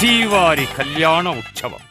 శ్రీవారి కళ్యాణ ఉత్సవం.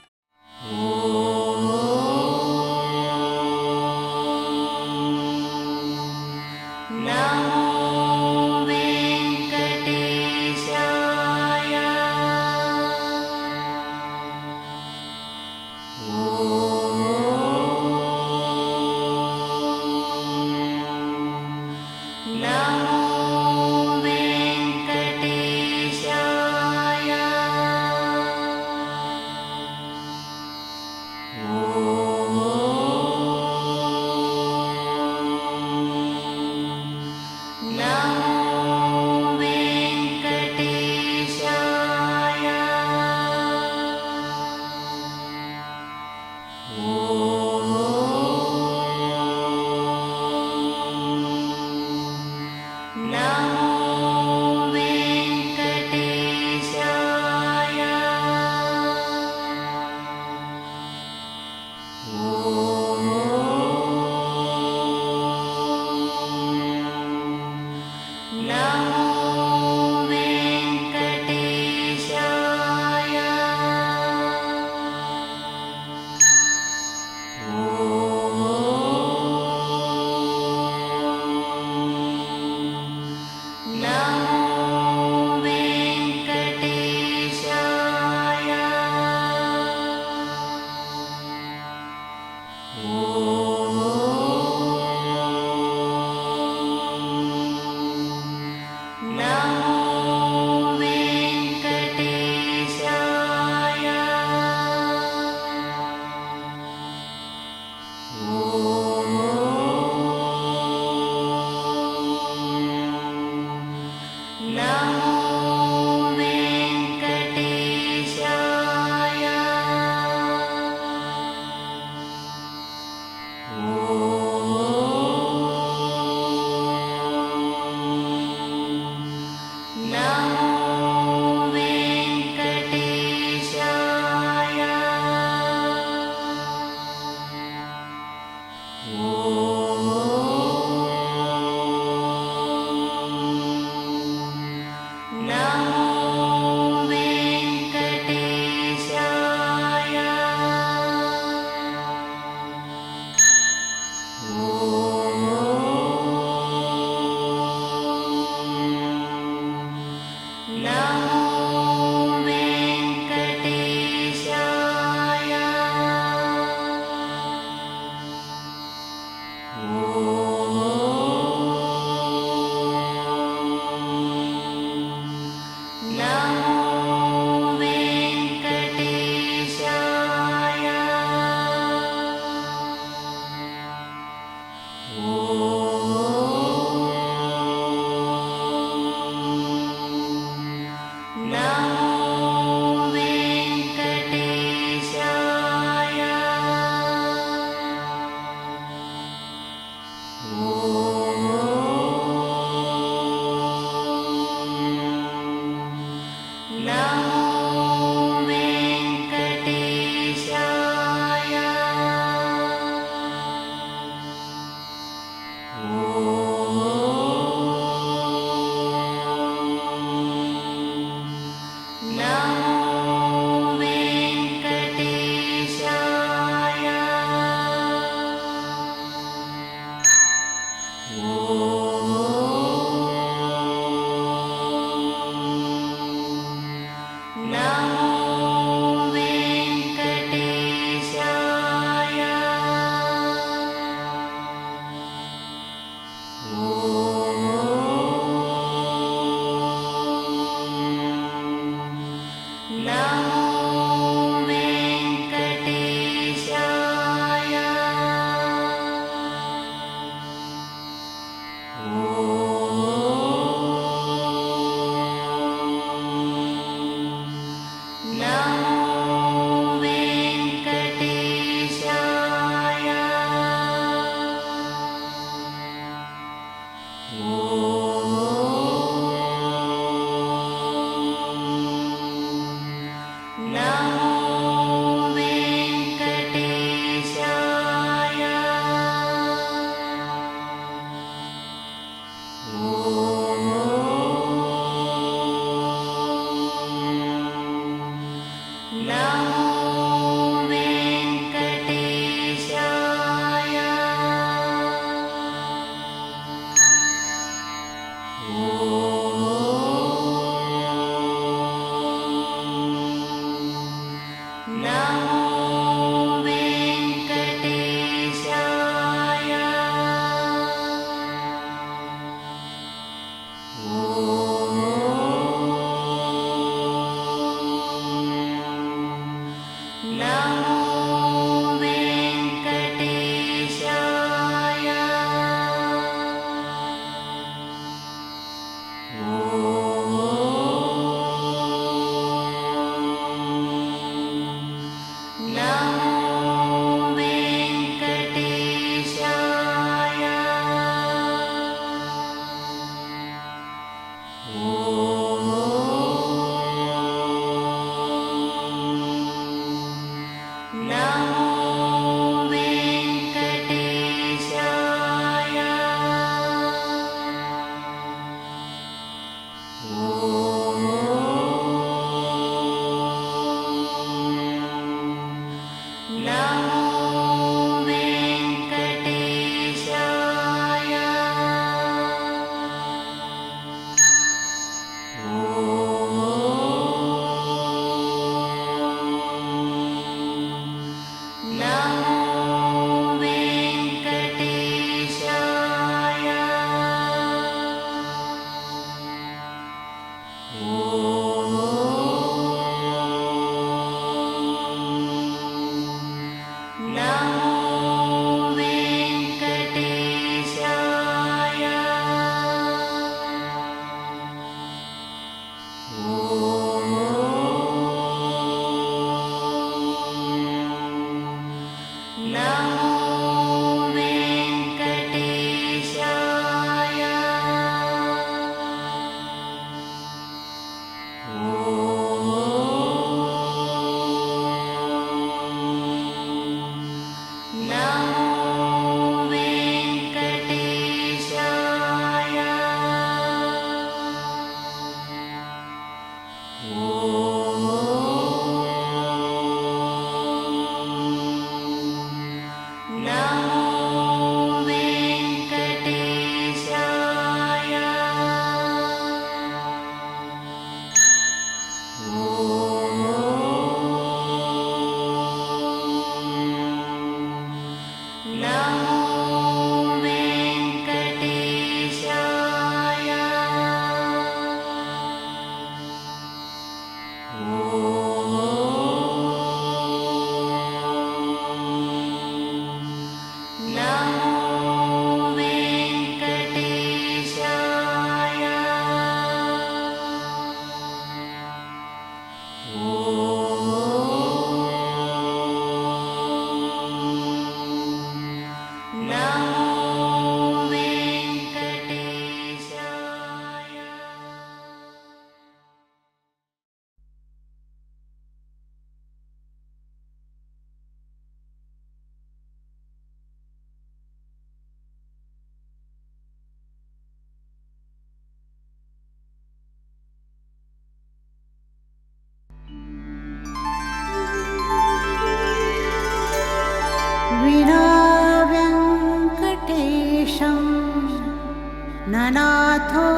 ननाथो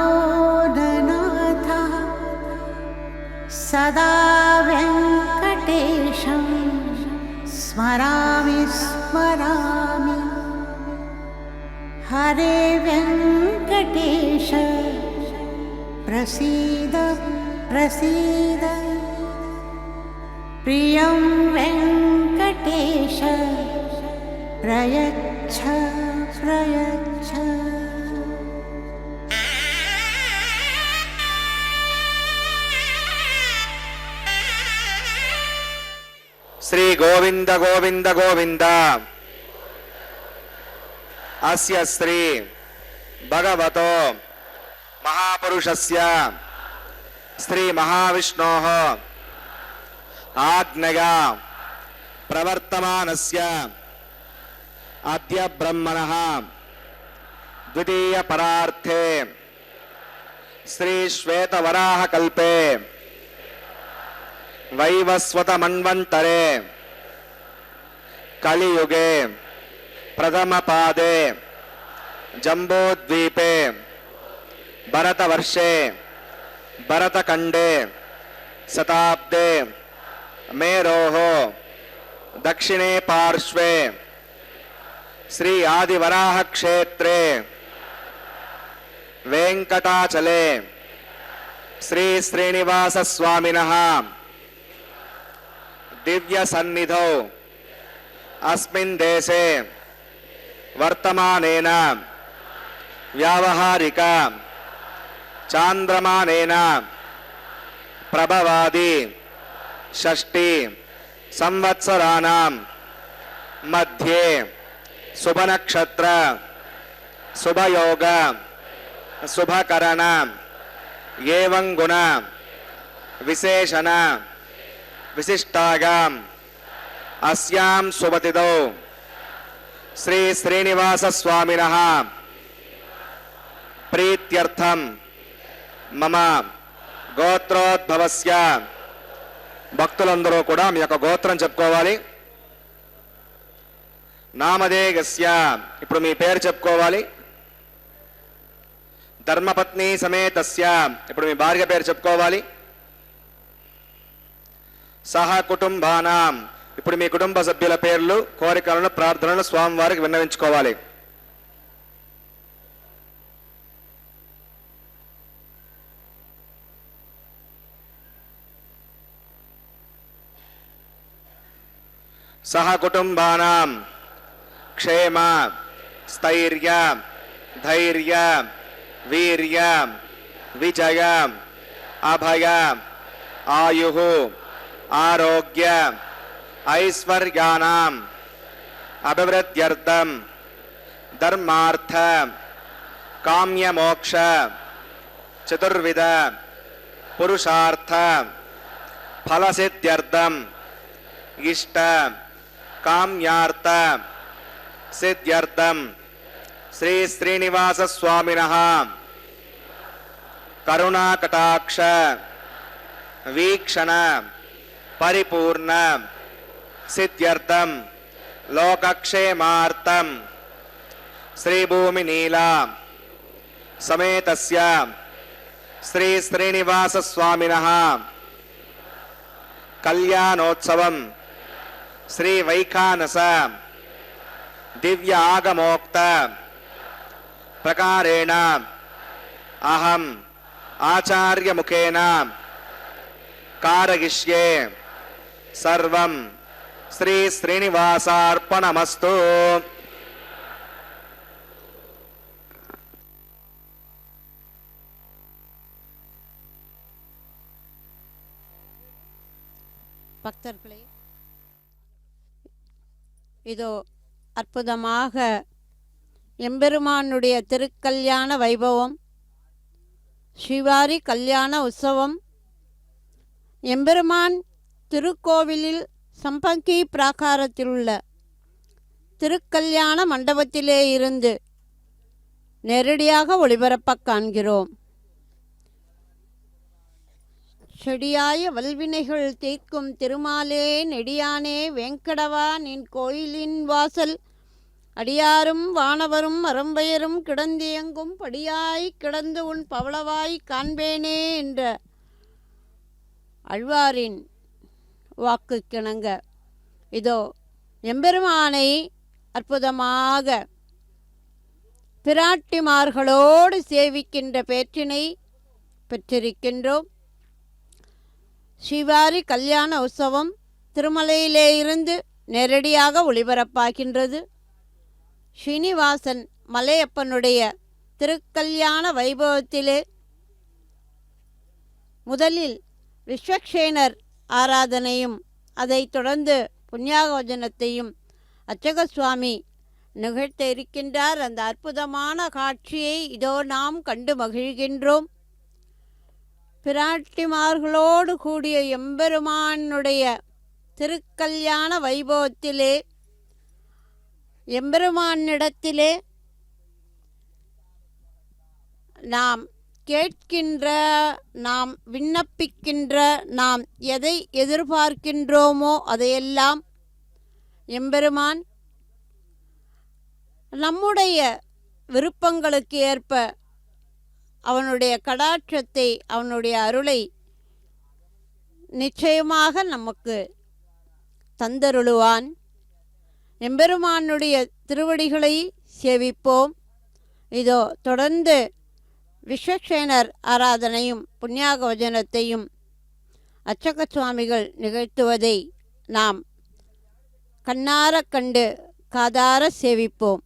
ननाथः सदा वेङ्कटेशं स्मरामि स्मरामि। हरे वेङ्कटेश प्रसीद प्रसीद। प्रियं वेङ्कटेश प्रयच्छ प्रयच्छ। श्री गोविंद गोविंद गोविंद। अस्य श्री भगवतो महापुरुषस्य श्री महाविष्णोः आज्ञया प्रवर्तमानस्य अद्य ब्रह्मणः द्वितीय परार्थे श्री श्वेतवराह कल्पे वैवस्वत मन्वन्तरे कलियुगे प्रथम पादे जम्बूद्वीपे भरतवर्षे भरतखण्डे शताब्दे मेरोः दक्षिणे पार्श्वे श्री आदिवराह क्षेत्रे वेंकटाचले श्री श्रीनिवास स्वामिनः दिव्य सन्निधौ अस्मिन् देशे वर्तमानेन व्यावहारिक चांद्रमानेन प्रभवादि षष्टि संवत्सराणां मध्ये शुभनक्षत्र शुभयोग शुभकरण एवं गुण विशेषण विशिष्टायाम् अस्यां शुभतिथौ श्री श्रीनिवास स्वामिनः प्रीत्यर्थं मम గోత్రోద్భవస్య భక్తులందరూ కూడా మీ యొక్క గోత్రం చెప్పుకోవాలి. నామధేయస్య ఇప్పుడు మీ పేరు చెప్పుకోవాలి. ధర్మపత్ని సమేతస్య ఇప్పుడు మీ భార్య పేరు చెప్పుకోవాలి. సహ కుటుంబానాం ఇప్పుడు మీ కుటుంబ సభ్యుల పేర్లు కోరికలను ప్రార్థనలను స్వామివారికి విన్నవించుకోవాలి. सह कुटुंबानां क्षेम स्थैर्य धैर्य वीर्य विजय अभय आयुः आरोग्य ऐश्वर्याणाम् अभिवृद्ध्यर्थं धर्मार्थ काम्य मोक्ष चतुर्विध पुरुषार्थ फलसिद्ध्यर्थं इष्ट काम्यार्थ सिद्ध्यर्थं श्री श्रीनिवास स्वामिनः करुणाकटाक्ष वीक्षण परिपूर्ण सिद्ध्यर्थं लोकक्षेमार्थं श्रीभूमिनीला समेतस्य श्री श्रीनिवास स्वामिनः कल्याणोत्सवं श्री वैखानस दिव्य आगमोक्त प्रकारेण अहम आचार्य मुखेन कारयिष्ये सर्वं श्री श्रीनिवासार्पणमस्तु. பக்தர்களே, இதோ அற்புதமாக எம்பெருமானுடைய திருக்கல்யாண வைபவம், ஸ்ரீவாரி கல்யாண உற்சவம் எம்பெருமான் திருக்கோவிலில் சம்பங்கி பிராகாரத்தில் உள்ள திருக்கல்யாண மண்டபத்திலே இருந்து நேரடியாக ஒளிபரப்ப காண்கிறோம். செடியாய வல்வினைகள் தீர்க்கும் திருமாலே நெடியானே வேங்கடவா நின் கோயிலின் வாசல் அடியாரும் வானவரும் அறம்பெயரும் கிடந்தியங்கும் படியாய் கிடந்து உன் பவளவாய் காண்பேனே என்ற அழ்வாரின் வாக்கு கிணங்க இதோ எம்பெருமானை அற்புதமாக பிராட்டிமார்களோடு சேவிக்கின்ற பேற்றினை பெற்றிருக்கின்றோம். ஸ்ரீவாரி கல்யாண உற்சவம் திருமலையிலே இருந்து நேரடியாக ஒளிபரப்பாகின்றது. ஸ்ரீனிவாசன் மலையப்பனுடைய திருக்கல்யாண வைபவத்திலே முதலில் விஸ்வக்ஷேனர் ஆராதனையும் அதைத் தொடர்ந்து புண்ணியாகவஜனத்தையும் அர்ச்சக சுவாமி நிகழ்த்த இருக்கின்றார். அந்த அற்புதமான காட்சியை இதோ நாம் கண்டு மகிழ்கின்றோம். பிராட்டிமார்களோடு கூடிய எம்பெருமானுடைய திருக்கல்யாண வைபவத்திலே எம்பெருமானிடத்திலே நாம் கேட்கின்ற, நாம் விண்ணப்பிக்கின்ற, நாம் எதை எதிர்பார்க்கின்றோமோ அதையெல்லாம் எம்பெருமான் நம்முடைய விருப்பங்களுக்கு ஏற்ப அவனுடைய கடாட்சத்தை, அவனுடைய அருளை நிச்சயமாக நமக்கு தந்தருளுவான். எம்பெருமானுடைய திருவடிகளை சேவிப்போம். இதோ தொடர்ந்து விஸ்வக்சேனர் ஆராதனையும் புண்ணியாக வஜனத்தையும் அர்ச்சக சுவாமிகள் நிகழ்த்துவதை நாம் கண்ணார கண்டு காதார சேவிப்போம்.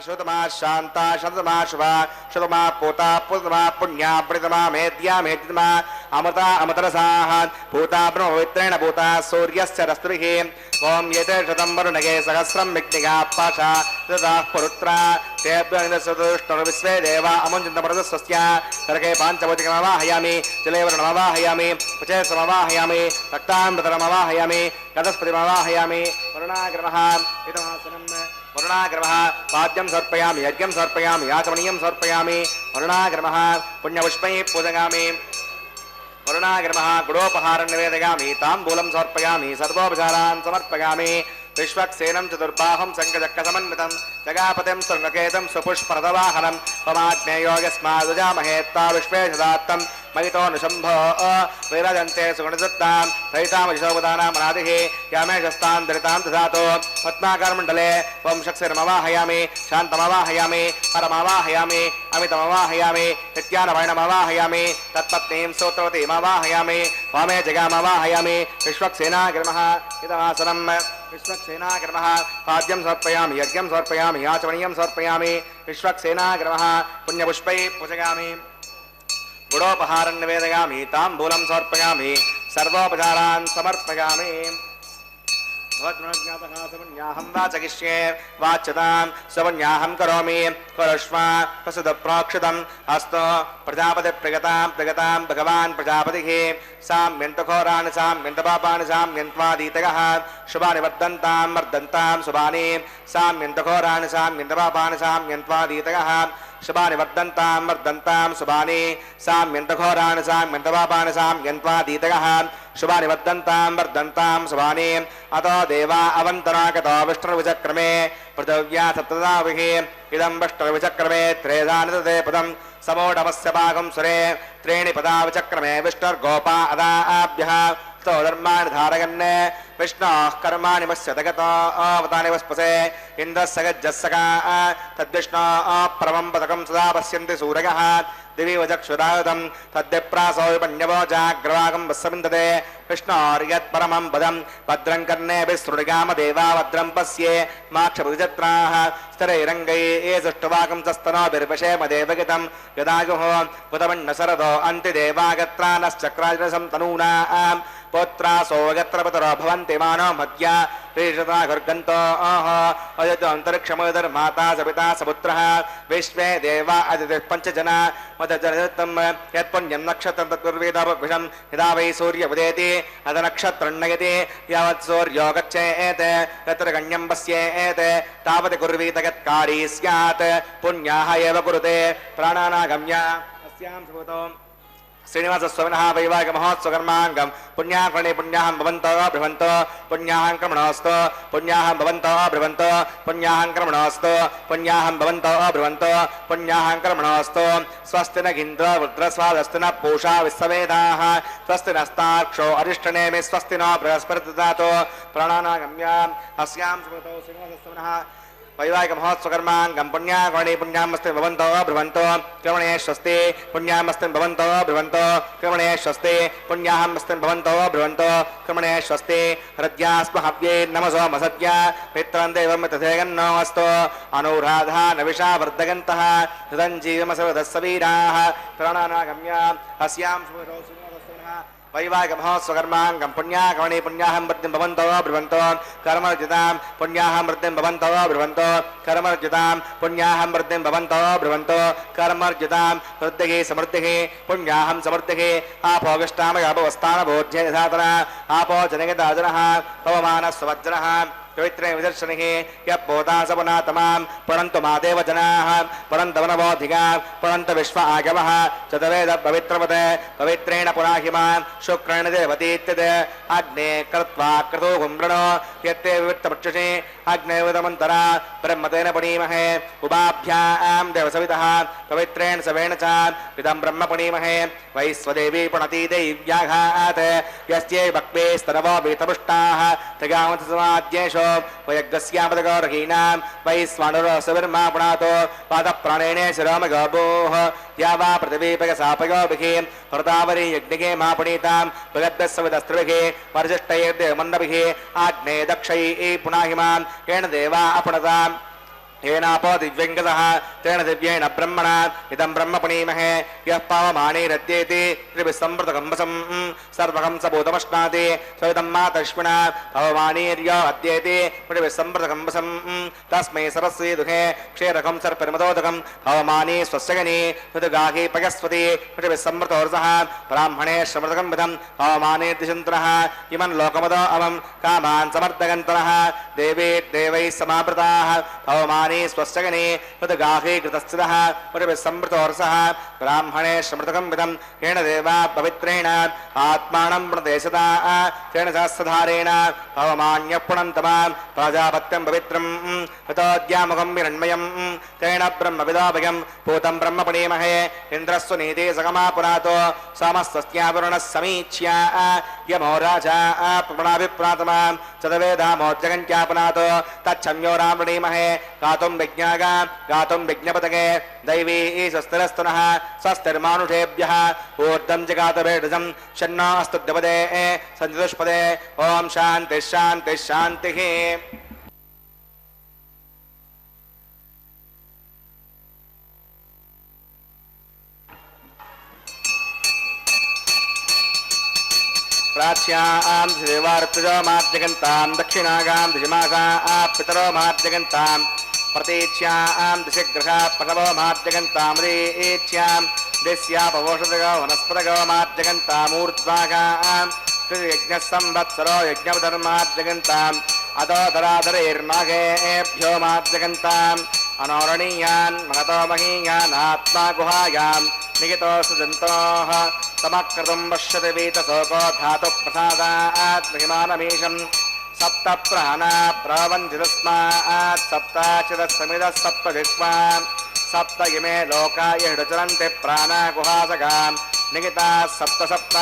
श्रुतमा शांता शतमा शुभा शतमा पोता पुतमा पुण्या प्रीतमा मेद्या मेद्यमा अमृता अमृतरसाः भूता ब्रह्मवित्रेण भूता सूर्यस्य रश्मिः ओम येते शतं वरुणगे सहस्रं विघ्निका पाशा तथा पुरुत्रा तेभ्यः विश्वे देवा अमुञ्चन्तमरुतस्वस्य नरके पाञ्चभौतिकमवाहयामि जले वर्णमवाहयामि पचे समवाहयामि रक्तामृतरमवाहयामि गतस्पतिमवाहयामि वरुणाग्रमः इदमासनं वरुणाग्रमः पाद्यं समर्पयामि यज्ञं समर्पयामि याचमनीयं समर्पयामि वरुणाग्रमः पुण्यपुष्पैः पूजयामि वरुणाग्रमः गुडोपहारं निवेदयामि ताम्बूलं समर्पयामि सर्वोपचारान् समर्पयामि विश्वक्सेनं चतुर्बाहुं शङ्खचक्रसमन्वितं जगापतिं शृङ्गकेतं सुपुष्परथवाहनं पमाग्नेयो यस्मादुजामहे ता विश्वे सदात्तं महितो निशम्भो विरजन्ते सुगुणदत्तां सहितामशोपदानामनादिः यामेशस्तां दरितां दधातो पद्माकरमण्डले ओं शक्तिर्मवाहयामि शान्तमवाहयामि परमवाहयामि अमितमवाहयामि नित्यानवैणमवाहयामि तत्पत्नीं सूत्रवतीमवाहयामि वामे जगामवाहयामि विश्वक्सेनाग्रमः इदमासनं विश्वक्सेनाग्रमः पाद्यं समर्पयामि यज्ञं समर्पयामि याचमनीयं समर्पयामि विश्वक्सेनाग्रमः पुण्यपुष्पैः पूजयामि गुडोपहारं निवेदयामि ताम्बूलं समर्पयामि सर्वोपचारान् समर्पयामि भवद्गुणज्ञातः समन्याहं वाचयिष्ये वाच्यतां समन्याहं करोमि कुरुष्व प्रसुतप्रोक्षितम् अस्तु प्रजापतिप्रियतां प्रगतां भगवान् प्रजापतिः साम्यन्तघोराणि साम्यन्तपापानि साम्यन्त्वादीतयः शुभानि वर्धन्तां वर्धन्तां शुभानि साम्यन्तघोराणि साम्यन्तपापानि साम्यन्त्वादीतयः शुभानि वर्धन्तां वर्धन्तां शुभानि साम्यन्तघोराणि साम्यन्तपापानि साम्यन्त्वादीतयः शुभानि वर्धन्तां वर्धन्तां शुभानि अतो देवा अवन्तरागतो विष्णुर्विचक्रमे पृथिव्या सप्तदाभिः इदं विष्णुर्विचक्रमे त्रेधानिदते पदं समोढमस्य भागं सुरे त्रीणि पदा विचक्रमे विष्णुर्गोपा अदाभ्यः तो धर्माणि धारयन् विष्णोः कर्माणि पश्यतगतो अवतानि वस्पसे इन्द्रस्य गज्जस्सका तद्विष्णोः परमं पदकं सदा पश्यन्ति सूरयः दिवि वचक्षुरायुधं तद्विप्रासो विपण्यवो जाग्रवागं वस्सविन्दते विष्णोर्यत्परमं पदं भद्रं कर्णेभिः शृणुगामदेवा भद्रं पश्ये माक्षपतिचत्राः स्थिरैरङ्गैः सुष्ठुवाकं सस्तनोभिर्विषेमदेवगितं यदायुः पुतमन्नशरदो अन्तिदेवागत्रानश्चक्राजनसं तनूनां पुत्रासो यत्रपतरो भवन्ति मानो मध्या प्रेषता घर्गन्तो अयन्तरिक्षमोदर्माता सपिता सपुत्रः विश्वे देवा अदितिः पञ्चजना मदजनतं यत्पुण्यं नक्षत्रं तत्कुर्वेदापविषं यदा वै सूर्य उदेति अदनक्षत्रं नयति यावत् सूर्यो गच्छेत् यत्र गण्यं पश्येत् तावत् कुर्वीत यत्कारी स्यात् पुण्याः एव कुरुते प्राणानागम्य अस्यां सुभूतो श्रीनिवासस्वामिनः वैवाहिकमहोत्सवकर्माङ्गं पुण्याह्वणे पुण्याहं भवन्तो बृहन्तो पुण्याहं क्रमणोऽस्तु पुण्याहं भवन्तो बृहन्तो पुण्याहं क्रमणोऽस्तु पुण्याहं भवन्तो बृहन्तो पुण्याहं क्रमणोऽस्तु स्वस्ति न इन्द्रो रुद्रस्वादस्तु न पूषा विश्ववेदाः स्वस्ति नस्तार्क्षो अरिष्टनेमि स्वस्ति नो बृहस्पति ददातु प्राणानागम्य अस्यां सुभूतो श्रीनिवासस्वामिनः वैवाहिकमहोत्सवकर्माङ्गं पुण्याह्वणे पुण्यामस्ति भवन्तो बृहन्तो क्रमणे स्वस्ति पुण्यामस्ति भवन्तो बृहन्तो क्रमणे स्वस्ति पुण्याहमस्ति भवन्तो बृहन्तो क्रमणे स्वस्ति हृद्यास्म हव्ये नमसो मसद्य मित्रं देवं तथेगन्नो अस्तु अनुराधा नविषा वर्धगन्तः हृदं जीवमसवदस्सवीराः प्राणानागम्य अस्यां वैवाहिकमहोत्सवकर्माङ्गं पुण्याह्वणे पुण्याहं वृद्धिं भवन्तो बृहन्तो कर्मर्जितां पुण्याहं वृद्धिं भवन्तो बृहन्तो कर्मर्जितां पुण्याहं वृद्धिं भवन्तो बृहन्तो कर्मर्जितां वृद्धिः समृद्धिः पुण्याहं समृद्धिः आपोगिष्टामयापवस्थानभोज्ये धातन आपो जनयदाजनः पवमानः स्वज्रः पवित्रे विदर्शनिः यः पोता सपनातमां पठन्तु मादेव जनाः पठन्तु वनवोधिका पठन्तु विश्व आगमः चतुर्वेद पवित्रवत् पवित्रेण पुराहिमा शुक्रेण देवतीत्यत् अग्ने कृत्वा क्रतु कुम्भृणो यत्ते विवृत्तपक्षसि अग्नेवदमन्तरा ब्रह्मतेन पुनीमहे उभाभ्यां देवसवितः पवित्रेण सवेण च इदं ब्रह्म पुनीमहे वैश्वदेवी पुणती दैव्याघात् यस्यै भक्वे स्तनवो वीतपुष्टाः तगामतसमाद्येषो वयज्ञस्यामदगौरहीनां वैश्वानरसविर्मा पुनातो पादप्राणेन शिरोमगोभोः या वा पृथिवीपगसापयोभिः हृतावरी यज्ञिके मा पुनीतां भगद्भस्सविदस्त्रिभिः परिशिष्टैर्देवमन्दभिः आग्ने दक्षैः पुनाहिमां येन देवा अपुनताम् येनापो दिव्यङ्गतः तेन दिव्येण ब्रह्मणा इदं ब्रह्म पुनीमहे यः पावमानेरद्येति त्रिभिस्संवृतकम्बसं सर्वहंसभूतमश्नाति सविदं मातश्विना पवमानीर्यो अद्येति त्रिभिस्संवृतकम्बसं तस्मै सरस्वती दुहे क्षीरकं सर्परिमदोदकं पवमानी स्वस्यगनी ऋतुगाही पयस्वती त्रिभिस्संवृतोर्सः ब्राह्मणे श्रमृतकं विधं पवमानेर्दिशन्तरः इमं लोकमदो अवं कामान् समर्दगन्तरः देवी देवैः समावृताः पवमानी स्वस्यगने ऋतुगाहे कृतस्थितः परिभिस्संवृतोर्सः ब्राह्मणे श्रमृतकं विधं येन देवा पवित्रेण आत्मानं प्रणदेशदा तेन सहस्रधारेण पवमान्यः पुनन्तमां प्रजापत्यं पवित्रं ऋतोद्यामुखं हिरण्मयं तेन ब्रह्मविदोभयं पूतं ब्रह्म पुनीमहे इन्द्रस्व नीते सगमा पुरातो समस्तस्यावरुणः समीच्या यमो राजा प्रणाभिप्रातमां चतुर्वेदामोज्जगन्त्यापनातो तच्छम्यो राम प्रणीमहे गातुं विज्ञागा गातुं विज्ञपतके दैवी स्वस्तिरस्तुनः स्वस्तिर्मानुषेभ्यः ऊर्ध्वं जगातवेदजं शन्नो अस्तु द्विपदे सञ्चतुष्पदे ॐ शान्तिः शान्तिः शान्तिः। प्राच्यां देवार्तजो मार्जगन्तां दक्षिणागां दिशमासां पितरो मार्जगन्तां प्रतीच्यां दिशग्रहा प्रणवो मार्जगन्तां रेच्यां दिश्यापवोषधगो वनस्पतगो मार्जगन्तामूर्ध्वागां यज्ञसंवत्सरो यज्ञधर्मार्जगन्ताम् अदो धराधरैर्नागेभ्यो मार्जगन्ताम् अनोरणीयान् महतो महीयान् आत्मा गुहायां निहितो सुजन्तोः समक्रतुं पश्यति वीतशोको धातुः प्रसादात् महिमानमीशं सप्त प्राणा प्रवन्ति तस्मात् सप्ताचिदस्समिदः सप्तविश्वा सप्त इमे लोकाय हृचरन्ति प्राणा गुहासगां निहिताः सप्त सप्त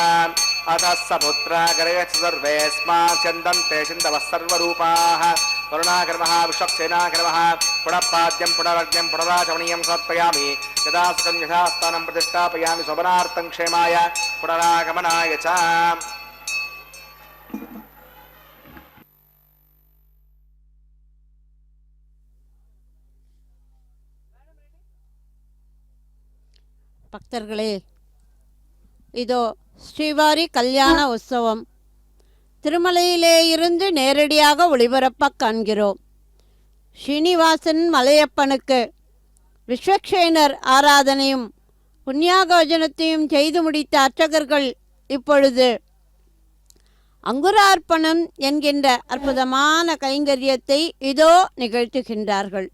अतः समुद्रागरेषु सर्वेऽस्मात् स्यन्दन्ते सिन्धवः सर्वरूपाः करुणाकर्मः विश्वक्सेनाकर्मः पुनःपाद्यं पुनरग्निं पुनराचमनीयं समर्पयामि यदा सुखं यथास्थानं प्रतिष्ठापयामि स्वपनार्थं क्षेमाय पुनरागमनाय च। பக்தர்களே, இதோ ஸ்ரீவாரி கல்யாண உற்சவம் திருமலையிலே இருந்து நேரடியாக ஒளிபரப்ப காண்கிறோம். ஸ்ரீனிவாசன் மலையப்பனுக்கு விஸ்வக்சேனர் ஆராதனையும் புண்ணியாகவஜனத்தையும் செய்து முடித்த அர்ச்சகர்கள் இப்பொழுது அங்குரார்ப்பணம் என்கின்ற அற்புதமான கைங்கரியத்தை இதோ நிகழ்த்துகின்றார்கள்.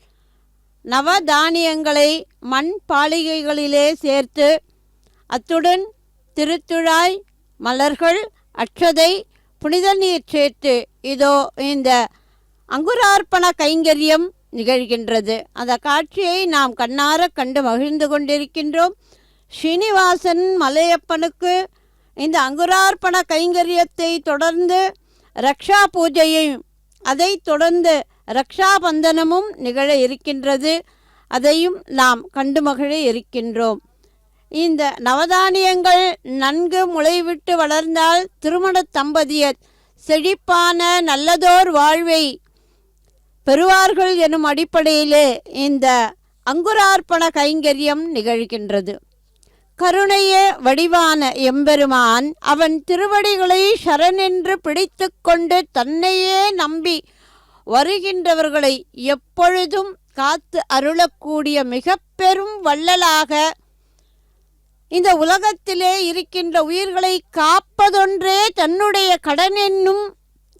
நவதானியங்களை மண் பாலிகைகளிலே சேர்த்து அத்துடன் திருத்துழாய் மலர்கள் அட்சதை புனித நீர் சேர்த்து இதோ இந்த அங்குரார்ப்பண கைங்கரியம் நிகழ்கின்றது. அந்த காட்சியை நாம் கண்ணார கண்டு மகிழ்ந்து கொண்டிருக்கின்றோம். ஸ்ரீனிவாசன் மலையப்பனுக்கு இந்த அங்குரார்ப்பண கைங்கரியத்தை தொடர்ந்து ரக்ஷா பூஜையும் அதைத் தொடர்ந்து ரக்ஷாபந்தனமும் நிகழ இருக்கின்றது. அதையும் நாம் கண்டு மகிழ இருக்கின்றோம். இந்த நவதானியங்கள் நன்கு முளைவிட்டு வளர்ந்தால் திருமண தம்பதியர் செழிப்பான நல்லதோர் வாழ்வை பெறுவார்கள் எனும் அடிப்படையிலே இந்த அங்குரார்ப்பண கைங்கரியம் நிகழ்கின்றது. கருணையே வடிவான எம்பெருமான் அவன் திருவடிகளை சரணென்று பிடித்து கொண்டு தன்னையே நம்பி வருகின்றவர்களை எப்பொழுதும் காத்து அருளக்கூடிய மிக பெரும் வள்ளலாக இந்த உலகத்திலே இருக்கின்ற உயிர்களை காப்பதொன்றே தன்னுடைய கடன் என்னும்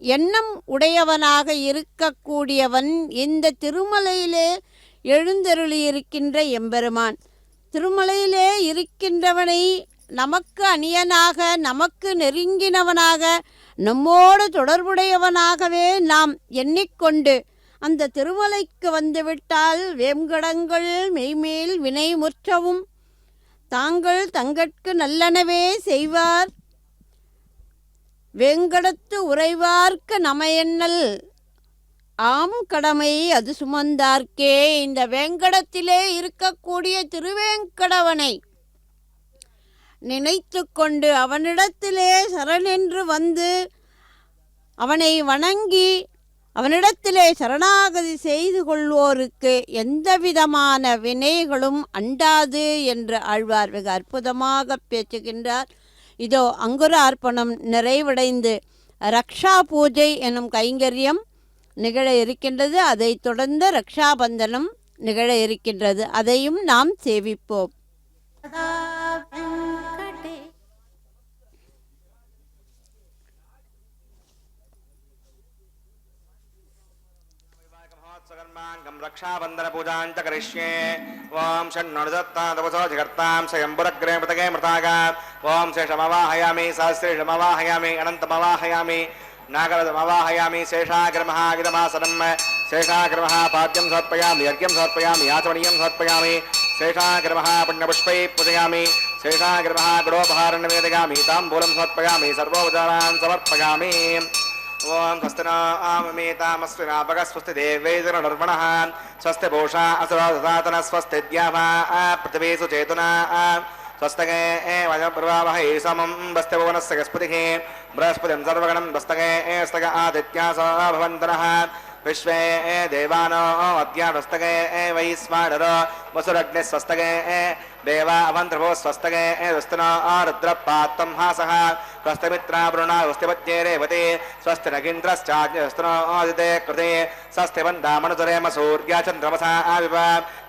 எண்ணம் உடையவனாக இருக்கக்கூடியவன் இந்த திருமலையிலே எழுந்தருளியிருக்கின்ற எம்பெருமான். திருமலையிலே இருக்கின்றவனை நமக்கு அணியனாக, நமக்கு நெருங்கினவனாக, நம்மோடு தொடர்புடையவனாகவே நாம் எண்ணிக்கொண்டு அந்த திருமலைக்கு வந்துவிட்டால் வேங்கடங்கள் மெய்மேல் வினை முற்றவும் தாங்கள் தங்கட்கு நல்லனவே செய்வார் வேங்கடத்து உறைவார்க்கு நமையண்ணல் ஆம் கடமை அது சுமந்தார்க்கே. இந்த வேங்கடத்திலே இருக்கக்கூடிய திருவேங்கடவனை நினைத்து கொண்டு அவனிடத்திலே சரணென்று வந்து அவனை வணங்கி அவனிடத்திலே சரணாகதி செய்து கொள்வோருக்கு எந்தவிதமான வினைகளும் அண்டாது என்று ஆழ்வார் மிக அற்புதமாக பேசுகின்றார். இதோ அங்குரார்ப்பணம் நிறைவடைந்து ரக்ஷா பூஜை எனும் கைங்கரியம் நிகழ இருக்கின்றது. அதைத் தொடர்ந்து ரக்ஷாபந்தனம் நிகழ இருக்கின்றது. அதையும் நாம் சேவிப்போம். சதா வெங்கடே रक्षाबंधन पूजां च करिष्ये। ओम षण्णुदत्तादवसो जगर्तां स्वयंपुरग्रे पृथगे मृतागा। ओम शेषमवाहयामि सहस्रेशमवाहयामि अनन्तमवाहयामि नागरदमवाहयामि शेषाग्रमहागिदमासनं शेषाग्रमः पाद्यं समर्पयामि यज्ञं समर्पयामि आचमनीयं समर्पयामि शेषाग्रमः पुण्यपुष्पैः पूजयामि शेषाग्रमः गुडोपहारं निवेदयामि ताम्बूलं समर्पयामि सर्वोपचारान् समर्पयामि। ओम स्वस्ति न आममेतामस्ति नापकः स्वस्ति देवैर्नर्वणः स्वस्ति पूषा असुरो दधातनः स्वस्ति द्यावा पृथिवी सुचेतुना स्वस्तके वयप्रवावहै समं वस्ति भुवनस्य गस्पतिः बृहस्पतिं सर्वगणं वस्तके स्तक आदित्यासो भवन्तनः विश्वे देवानो अद्यावस्तके वैश्वानरो वसुरग्निः स्वस्तके देवा अवन्त्रभो स्वस्तके दुस्तनो रुद्रपात्तं हासः स्वस्तिमित्रा वरुणा स्वस्तिपत्ये रेवते स्वस्ति नगीन्द्रश्चाज्ञस्तनो आदिते कृते स्वस्ति वन्दामनुतरेम सूर्या चन्द्रमसा आविव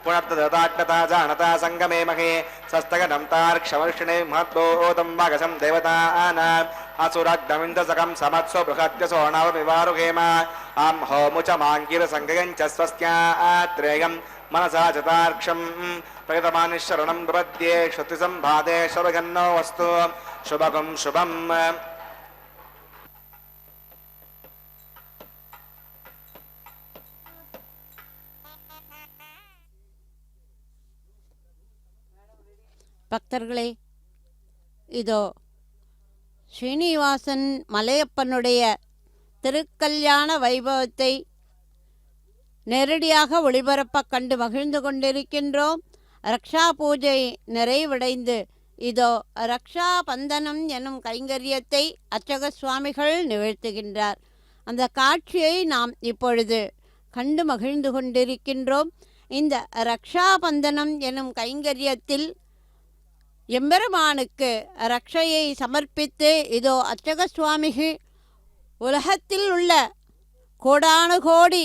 पुनर्तदाग्नता जानता सङ्गमे महे स्वस्तगनं तार्क्षवर्षिणे महत्वोतं वागसं देवतानाम् असुरग्नमिन्दसकं समत्सो बृहद्यसो नवमिवारुहेम आं होमुचमाङ्गिरसङ्गयं च स्वस्त्यात्रेयं मनसा चतार्क्षं प्रगतमानिशरणं प्रपद्ये श्रुतिसम्भादे शरगन्नो वस्तु शुभगं शुभम्। பக்தர்களே, இதோ ஸ்ரீனிவாசன் மலையப்பனுடைய திருக்கல்யாண வைபவத்தை நேரடியாக ஒளிபரப்ப கண்டு மகிழ்ந்து கொண்டிருக்கின்றோம். ரக்ஷா பூஜை நிறைவடைந்து இதோ ரக்ஷா பந்தனம் எனும் கைங்கரியத்தை அர்ச்சக சுவாமிகள் நிகழ்த்துகின்றார். அந்த காட்சியை நாம் இப்பொழுது கண்டு மகிழ்ந்து கொண்டிருக்கின்றோம். இந்த ரக்ஷா பந்தனம் எனும் கைங்கரியத்தில் எம்பெருமானுக்கு ரக்ஷையை சமர்ப்பித்து இதோ அர்ச்சக சுவாமிகள் உலகத்தில் உள்ள கோடானுகோடி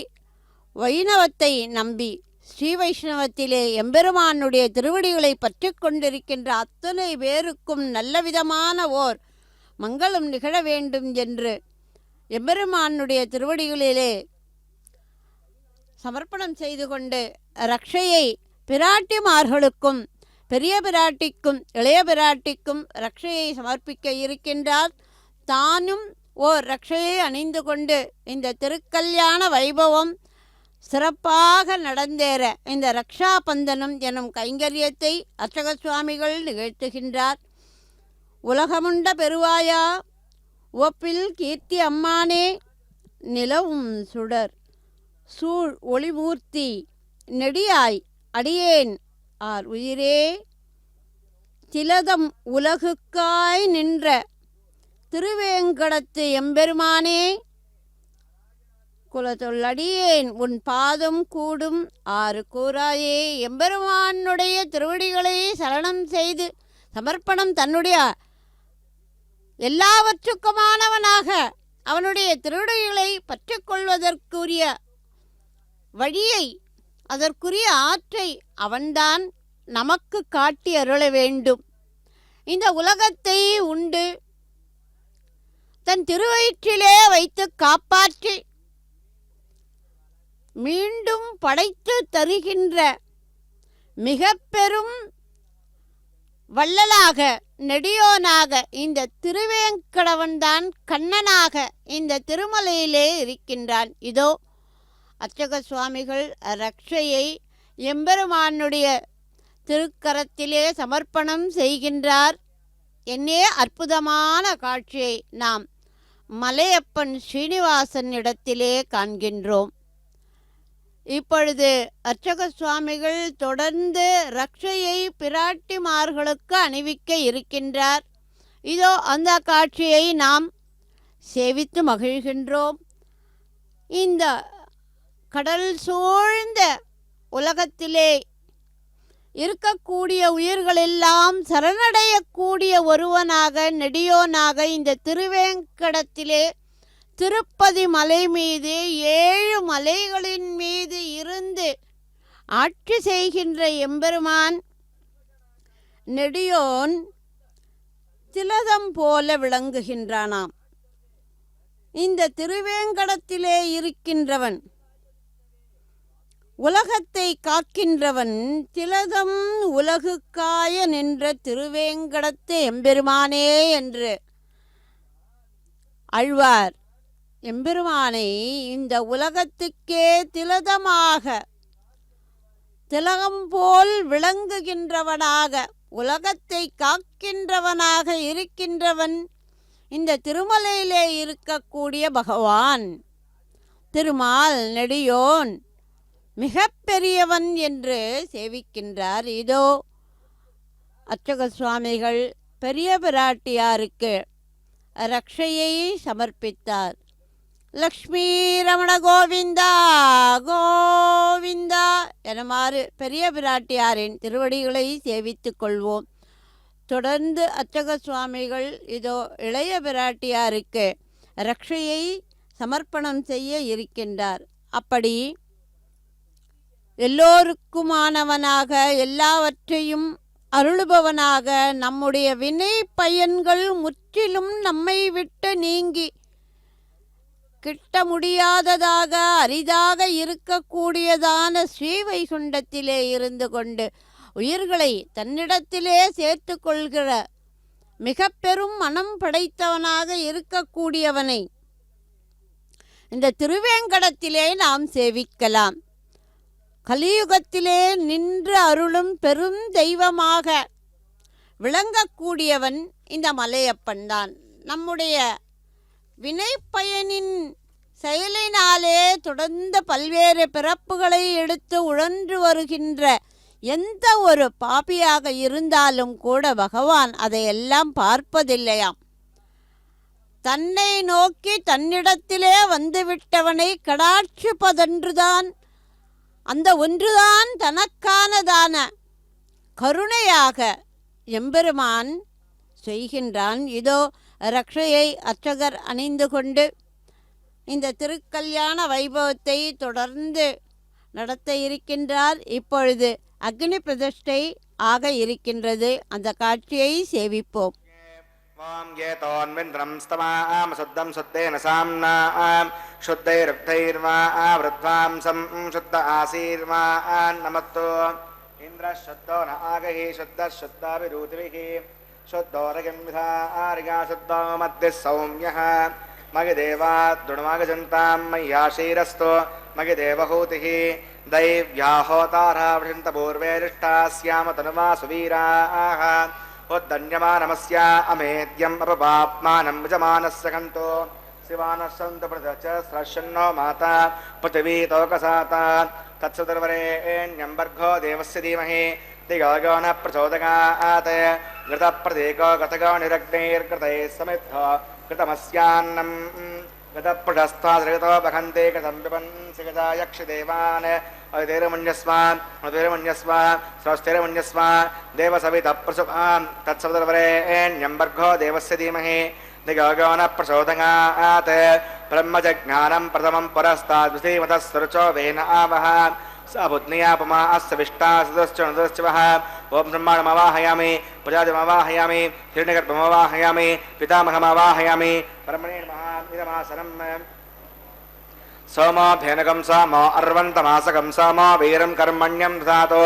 வைணவத்தை நம்பி ஸ்ரீ வைஷ்ணவத்திலே எம்பெருமானுடைய திருவடிகளை பற்றி கொண்டிருக்கின்ற அத்தனை பேருக்கும் நல்லவிதமான ஓர் மங்களம் நிகழ வேண்டும் என்று எம்பெருமானுடைய திருவடிகளிலே சமர்ப்பணம் செய்து கொண்டு ரக்ஷையை பிராட்டிமார்களுக்கும் பெரிய பிராட்டிக்கும் இளைய பிராட்டிக்கும் ரக்ஷையை சமர்ப்பிக்க இருக்கின்றார். தானும் ஓர் ரக்ஷையை அணிந்து கொண்டு இந்த திருக்கல்யாண வைபவம் சிறப்பாக நடந்தேற இந்த ரக்ஷா பந்தனம் எனும் கைங்கரியத்தை அர்ச்சக சுவாமிகள் நிகழ்த்துகின்றார். உலகமுண்ட பெருவாயா உவப்பில் கீர்த்தி அம்மானே நிலவும் சுடர் சூழ் ஒளிமூர்த்தி நெடியாய் அடியேன் ஆர் உயிரே திலதம் உலகுக்காய் நின்ற திருவேங்கடத்து எம்பெருமானே குலத்தொல்லடியேன் உன் பாதம் கூடும் ஆறு கூறாயே. எம்பெருமானுடைய திருவடிகளை சரணம் செய்து சமர்ப்பணம் தன்னுடைய எல்லாவற்றுக்குமானவனாக அவனுடைய திருவடிகளை பற்றிக்கொள்வதற்குரிய வழியை அதற்குரிய ஆற்றை அவன்தான் நமக்கு காட்டி அருள வேண்டும். இந்த உலகத்தை உண்டு தன் திருவயிற்றிலே வைத்து காப்பாற்றி மீண்டும் படைத்து தருகின்ற மிக பெரும் வள்ளலாக நெடியோனாக இந்த திருவேங்கடவன்தான் கண்ணனாக இந்த திருமலையிலே இருக்கின்றான். இதோ அர்ச்சக சுவாமிகள் ரக்ஷையை எம்பெருமானுடைய திருக்கரத்திலே சமர்ப்பணம் செய்கின்றார். என்னே அற்புதமான காட்சியை நாம் மலையப்பன் ஸ்ரீனிவாசன் இடத்திலே காண்கின்றோம். இப்பொழுது அர்ச்சக சுவாமிகள் தொடர்ந்து ரக்ஷையை பிராட்டிமார்களுக்கு அணிவிக்க இருக்கின்றார். இதோ அந்த காட்சியை நாம் சேவித்து மகிழ்கின்றோம். இந்த கடல் சூழ்ந்த உலகத்திலே இருக்கக்கூடிய உயிர்களெல்லாம் சரணடையக்கூடிய ஒருவனாக நெடியோனாக இந்த திருவேங்கடத்திலே திருப்பதி மலை மீது 7 மலைகளின் மீது இருந்து ஆட்சி செய்கின்ற எம்பெருமான் நெடியோன் திலதம் போல விளங்குகின்றானாம். இந்த திருவேங்கடத்திலே இருக்கின்றவன் உலகத்தை காக்கின்றவன் திலதம் உலகுக்காய நின்ற திருவேங்கடத்து எம்பெருமானே என்று ஆழ்வார் எம்பெருமானை இந்த உலகத்துக்கே திலதமாக திலகம் போல் விளங்குகின்றவனாக உலகத்தை காக்கின்றவனாக இருக்கின்றவன் இந்த திருமலையிலே இருக்கக்கூடிய பகவான் திருமால் நெடியோன் மிக பெரியவன் என்று சேவிக்கின்றார். இதோ அர்ச்சக சுவாமிகள் பெரிய பிராட்டியாருக்கு ரக்ஷையை சமர்ப்பித்தார். லக்ஷ்மி ரமண கோவிந்தா கோவிந்தா எனமாறு பெரிய பிராட்டியாரின் திருவடிகளை சேவித்துக் கொள்வோம். தொடர்ந்து அர்ச்சக சுவாமிகள் இதோ இளைய பிராட்டியாருக்கு ரக்ஷையை சமர்ப்பணம் செய்ய இருக்கின்றார். அப்படி எல்லோருக்குமானவனாக எல்லாவற்றையும் அருளுபவனாக நம்முடைய வினை பயன்கள் முற்றிலும் நம்மை விட்டு நீங்கி கிட்ட முடியாததாக அரிதாக இருக்கக்கூடியதான ஸ்ரீவைகுண்டத்திலே இருந்து கொண்டு உயிர்களை தன்னிடத்திலே சேர்த்து கொள்கிற மிக பெரும் மனம் படைத்தவனாக இருக்கக்கூடியவனை இந்த திருவேங்கடத்திலே நாம் சேவிக்கலாம். கலியுகத்திலே நின்று அருளும் பெரும் தெய்வமாக விளங்கக்கூடியவன் இந்த மலையப்பன் தான். நம்முடைய வினைப்பயனின் செயலினாலே தொடர்ந்து பல்வேறு பிறப்புகளை எடுத்து உழன்று வருகின்ற எந்த ஒரு பாபியாக இருந்தாலும் கூட பகவான் அதையெல்லாம் பார்ப்பதில்லையாம். தன்னை நோக்கி தன்னிடத்திலே வந்துவிட்டவனை கடாட்சிப்பதென்றுதான் அந்த ஒன்றுதான் தனக்கானதான கருணையாக எம்பெருமான் செய்கின்றான். இதோ ரக்ஷையை அர்ச்சகர் அணிந்து கொண்டு இந்த திருக்கல்யாண வைபவத்தை தொடர்ந்து நடத்த இருக்கின்றார். இப்பொழுது அக்னி பிரதிஷ்டை ஆக இருக்கின்றது. அந்த காட்சியை சேவிப்போம். வாம் ஏதோன்விந்திரம் ஸ்தமாம் சுத்தம் சுத்தேன சாம்னாம் சுத்தைருக்தைர்வா விருத்வாம்சம் சுத்த ஆசீர்வா நமத்தோ இந்திர சுத்தோ ந ஆகஹி சுத்த சுத்தாபிரூதிபிஹி சுத்தோரகம் விதாரிகா சுத்தோ மத்திய சௌம்யः மகிதேவாத்ருணமாகஜந்தாம் மய்யாஷீரஸ்தோ மகிதேவஹூதிः दैव्याहोतारः वृषन्तपूर्वेरिष्टास्याम तनुवा सुवीराः उद्दन्यमानमस्य अमेद्यम् अपपाप्मानं विजमानस्य कन्तो शिवानः सन्तु प्रदच स्रशन्नो माता पृथिवीतोकसाता तत्सुदर्वरेण्यं भर्गो देवस्य धीमहि दिगो न प्रचोदयात् घृतप्रतीको गतगो निरग्नैर्कृतैः समिद्धो कृतमस्यान्नम् गतपृढस्थाश्रितो बहन्ते कृतं पिबन्सि गता यक्षदेवान् अतिरमन्यस्व स्वस्तिरमन्यस्व देवसवितः प्रसुभां तत्सवितुर्वरेण्यं भर्गो देवस्य धीमहि दिगो न प्रचोदयात् ब्रह्मजज्ञानं प्रथमं पुरस्तात् द्वितीयमतः सुरुचो वेन आवः स बुद्ध्यापमा अस्य विष्टा सदश्च नदश्चवः ओं ब्रह्माणमवाहयामि प्रजातिमवाहयामि हिरण्यगर्भमवाहयामि पितामहमवाहयामि ब्रह्मणे नमः इदमासनं सोमाभ्यनकं सामो अर्वन्तमासकं सामो वीरं कर्मण्यं दधातो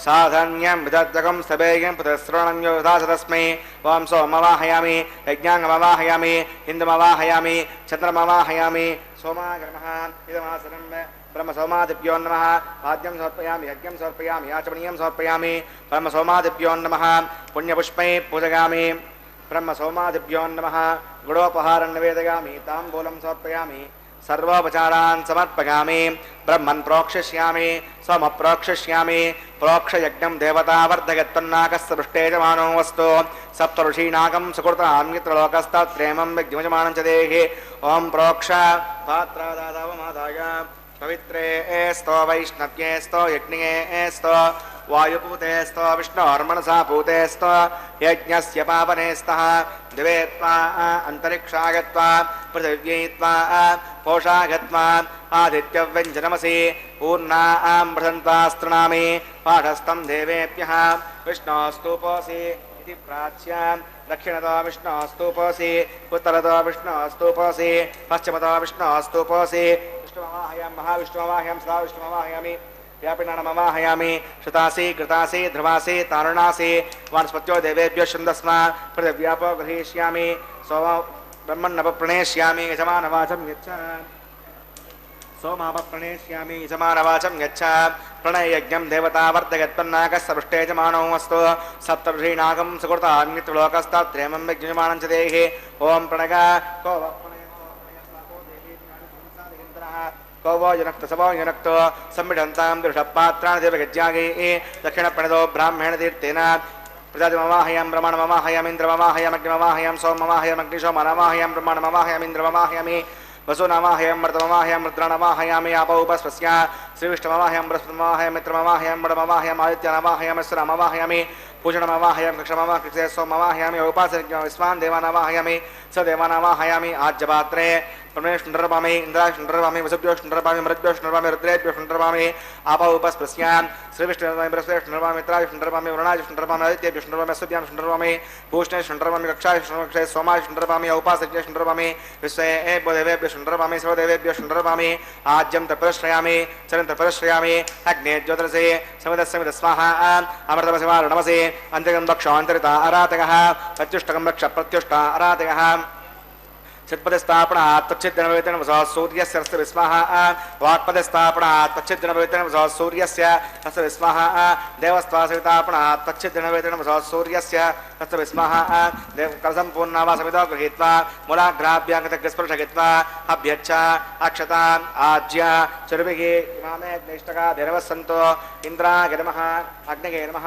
साधन्यं विदग्धकं सवेयं पुत्रश्रवणं यो ददास तस्मै ॐ सोमवाहयामि यज्ञाङ्गमवाहयामि इन्दुमवाहयामि चन्द्रमवाहयामि सोमाग्रमः इदमासनं ब्रह्मसोमादिभ्यो नमः पाद्यं समर्पयामि यज्ञं समर्पयामि याचमनीयं समर्पयामि ब्रह्मसोमादिभ्यो नमः पुण्यपुष्पैः पूजयामि ब्रह्मसोमादिभ्यो नमः गुडोपहारं निवेदयामि ताम्बूलं समर्पयामि सर्वोपचारान् समर्पयामि ब्रह्मन् प्रोक्षिष्यामि स्वमप्रोक्षिष्यामि प्रोक्षयज्ञं देवतावर्धयत्तन्नाकस्य पृष्ठेजमानो वस्तु सप्तऋषीनागं सुकृतां यत्र लोकस्तत्प्रेमं विद्युमजमानं च देहि ॐ प्रोक्ष पात्रादादावमादाय पवित्रे स्तो वैष्णव्ये स्तो यज्ञे स्तो वायुपूते स्तो विष्णोर्मनसा पूते स्तो यज्ञस्य पावने स्तः दिवे त्वा अन्तरिक्षागत्वा पृथिव्यै त्वा पोषागत्वा आदित्यव्यञ्जनमसि पूर्णां प्रसन्तास्तृणामि पाठस्थं देवेभ्यः विष्णोस्तूपोऽसि इति प्राच्यां दक्षिणतो विष्णोस्तूपोऽसि उत्तरतो विष्णोस्तूपोऽसि पश्चिमतो विष्णोस्तूपोऽसि विष्णुमवाहयां महाविष्णुमवाहयां सदा विष्णुमवाहयामि व्यापिनामवाहयामि श्रुतासि कृतासि ध्रुवासि तारुणासि वानस्पत्यो देवेभ्यो छन्दस्मा पृथिव्यापो गृहीष्यामि सोम ब्रह्मन्नवप्रणेष्यामि यजमानवाचं यच्छ सोमावप्रणेष्यामि यजमानवाचं यच्छ प्रणययज्ञं देवतावर्धयत्पन्नाकस्य पृष्ठेजमानो वस्तु सप्तऋषीनागं सुकृतान्यत्रलोकस्तत्प्रेमं विज्ञमानं च देहि ॐ प्रणग को कौवो युनक्तो सवो युनक्तो सम्मिढन्तां दृढपात्राणि देवगज्यागैः दक्षिणप्रणतो ब्राह्मण तीर्थेन प्रजातिमवाहयां ब्रह्माणमवाहयाम् इन्द्रमवाहयामग्निमवाहयां सोममवाहयामग्निशोमनवाहयां ब्रह्माणमवाहयामिन्द्रमवाहयामि वसुनवाहयां मर्तमवाहयां रुद्राणवाहयामि आपो उपस्वस्य श्रीविष्णुमवाहयां बृहस्पतिमवाहयां मित्रमवाहयां मृडमवाहयाम् आदित्यनवाहयाम् अश्वरमवाहयामि पूजनमवाहयां कक्षमवा कृते सोमवाहयामि उपासनज्ञ विस्वान् देवानवाहयामि स देवानवाहयामि आज्यपात्रे परमेष्णुरपामि इन्द्राष्णुरपामि वसुभ्योष्णुरपामि मृद्भ्योष्णुरपामि रुद्रेभ्योष्णुरपामि आपो उपस्पृश्यां श्रीविष्णुरपामि बृहस्पतिष्णुरपामि मित्राष्णुरपामि वरुणाष्णुरपामि आदित्यष्णुरपामि अश्वभ्याष्णुरपामि पूष्णेष्णुरपामि कक्षाष्णुरपामि सोमाष्णुरपामि औपासज्ञष्णुरपामि विश्वेभ्यो देवेभ्योष्णुरपामि सर्वदेवेभ्योष्णुरपामि आज्यं तपश्रयामि चरं तपश्रयामि अग्ने ज्योतिषे समिदस्समिद स्वाहा अमृतमसिवारुणमसि अन्तिकं दक्षान्तरिता अरातकः प्रत्युष्टकं रक्ष प्रत्युष्टा अरातकः चित्पदस्थापनात् तच्छिद्दिनभवितेन वसः सूर्यस्य रस्य विस्मः वाक्पदस्थापनात् तच्छिद्दिनभवितेन वसः सूर्यस्य रस्य विस्मः देवस्त्वासवितापनात् तच्छिद्दिनभवितेन वसः सूर्यस्य रस्य विस्मः देवकलसम्पूर्णावा समितो गृहीत्वा मूलाग्राभ्याङ्गतग्रस्पर्शयित्वा अभ्यच्छ अक्षताम् आज्य चरुभिः इमामे अग्निष्टकाभिरवः सन्तो इन्द्राय नमः अग्नये नमः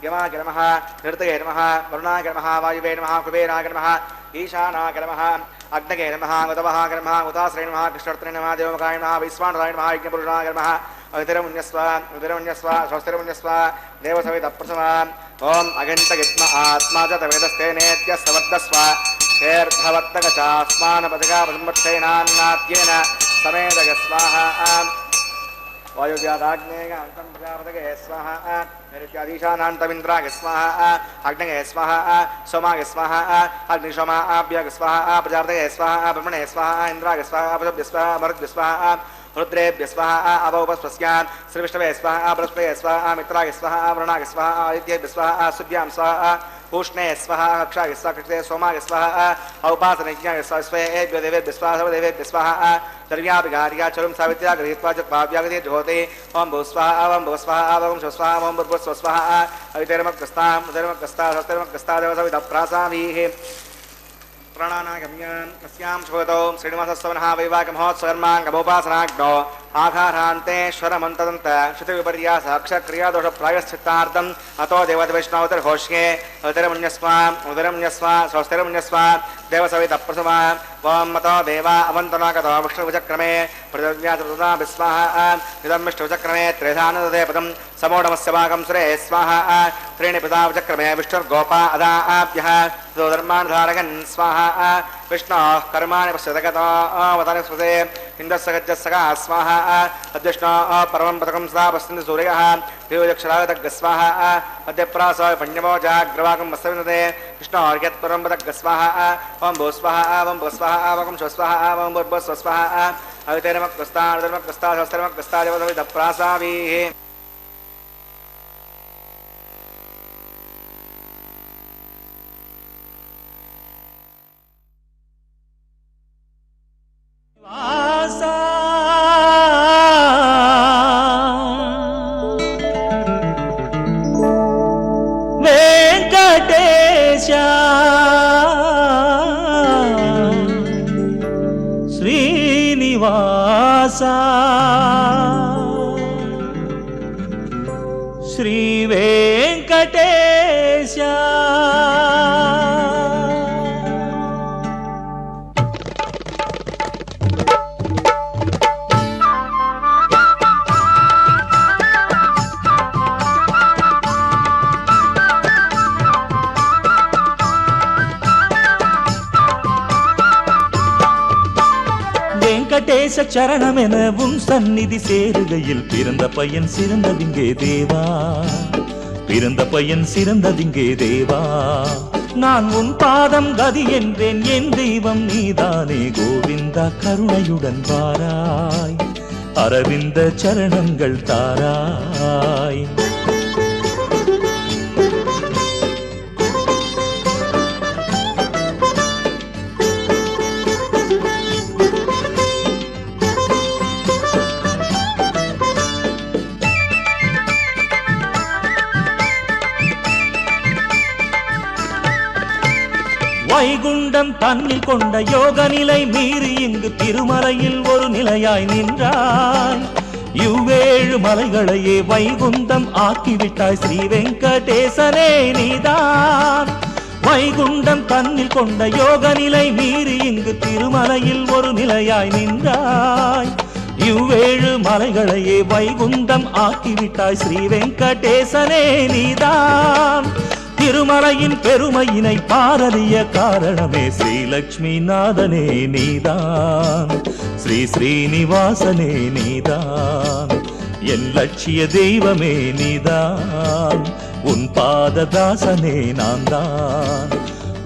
यमाय नमः नृतये नमः वरुणाय नमः वायुवे नमः कुबेराय नमः ईशानाय नमः अग्नये नमः उदवहाय नमः उदाश्रये नमः कृष्णर्तने नमः देवमुखाय नमः वैश्वानराय नमः यज्ञपुरुषाय नमः उदरमुन्यस्व स्वस्तिरमुन्यस्व देवसवितप्रथमा ॐ अगन्तगित्म आत्मा च तवेदस्तेनेत्य सवर्धस्व शेर्धवत्तगचास्मानपदगापसंवर्धेनान्नाद्येन समेदग स्वाहा वायुव्यादाग्नेयान्तं प्रजापतये स्वाहा नैऋत्याधीशानान्तमिन्द्राय स्वाहा अग्नये स्वाहा सोमाय स्वाहा अग्निशोमाभ्यः स्वाहा प्रजापतये स्वाहा ब्रह्मणे स्वाहा इन्द्राय स्वाहा पशुभ्यः स्वाहा मरुद्भ्यः स्वाहा रुद्रेभ्यः स्वाहा अवोपस्पस्यान् श्रीविष्णवे स्वाहा बृहस्पतये स्वाहा मित्राय स्वाहा वरुणाय स्वाहा आदित्येभ्यः स्वाहा सुभ्यां स्वाहा पूष्णे स्वाहा कक्षाय स्वाहा कृते सोमाय स्वाहा औपासनज्ञाय स्वाहेभ्यो देवेभ्यः स्वाहा सर्वदेवेभ्यः स्वाहा सर्व्याभिगार्या चरुं सावित्र्या गृहीत्वा च भाव्यागते ज्योते ॐ भू स्वाहा ॐ भुव स्वाहा ॐ शव स्वाहा ॐ भूर्भुवः स्वाहा अवितैर्मग्रस्तां उदैर्मग्रस्ता स्वस्तिर्मग्रस्ता देवसवितप्रासाभिः प्राणानागम्यान् अस्यां शुभगतौ श्रीनिवासस्वनः वैवाहिकमहोत्सवर्माङ्गमोपासनाग्नौ आघारान्तेश्वरमन्तदन्त श्रुतिविपर्यास अक्षक्रियादोषप्रायश्चित्तार्थम् अतो देवतवैष्णवतिर्घोष्ये उदरमुन्यस्व स्वस्तिरमुन्यस्व देवसवितप्रथमा ॐ मतो देवा अवन्तनागतो विष्णुविचक्रमे पृथिव्याचतुर्धा विस्वाहा इदं विष्णुविचक्रमे त्रेधानदे पदं समोढमस्य भागं सुरे स्वाहा त्रीणि पदा विचक्रमे विष्णुर्गोपा अदाभ्यः धर्मान् धारयन् स्वाहा विष्णोः कर्माणि पश्यतगतो अवतरस्पते इन्द्रसगज्जस्सगा स्वाहा अद्विष्णो परमं पदकं सदा पश्यन्ति सूर्यः देवयक्षरागतग् स्वाहा अद्यप्रासाय पण्यमो जाग्रवाकं मस्तविन्दते कृष्णोर्यत्परं पदग् स्वाहा ओं भो स्वाहा ओं भो स्वाहा ओं शो स्वाहा ओं भूर्भुवः स्वः स्वाहा अवितैर्मक्तस्तार्धर्मक्तस्ता सहस्रमक्तस्ता देवसविदप्रासावीः वेंकटेश श्रीनिवास श्री वेंकटेश வெங்கடேச சரணமென உன் சந்நிதி சேருகையில் பிறந்த பையன் சிறந்ததிங்கே தேவா, பிறந்த பையன் சிறந்ததிங்கே தேவா. நான் உன் பாதம் கதி என்றேன், என் தெய்வம் நீதானே கோவிந்தா. கருணையுடன் வாராய், அரவிந்த சரணங்கள் தாராய். வைகுண்டம் தன்னில் கொண்ட யோக நிலை மீறி இங்கு திருமலையில் ஒரு நிலையாய் நின்றாய். இவ்வேழு மலைகளையே வைகுண்டம் ஆக்கிவிட்டாய் ஸ்ரீ வெங்கடேசனே நீதான். வைகுண்டம் தன்னில் கொண்ட யோக நிலை மீறி இங்கு திருமலையில் ஒரு நிலையாய் நின்றாய். இவ்வேழு மலைகளையே வைகுண்டம் ஆக்கிவிட்டாய் ஸ்ரீ வெங்கடேசனே நீதான். திருமலையின் பெருமையினை பாரறிய காரணமே ஸ்ரீலக்ஷ்மி நாதனே நீதான். ஸ்ரீ ஸ்ரீனிவாசனே நீதான். என் லட்சிய தெய்வமே நீதான். உன் பாததாசனே நான் தான்.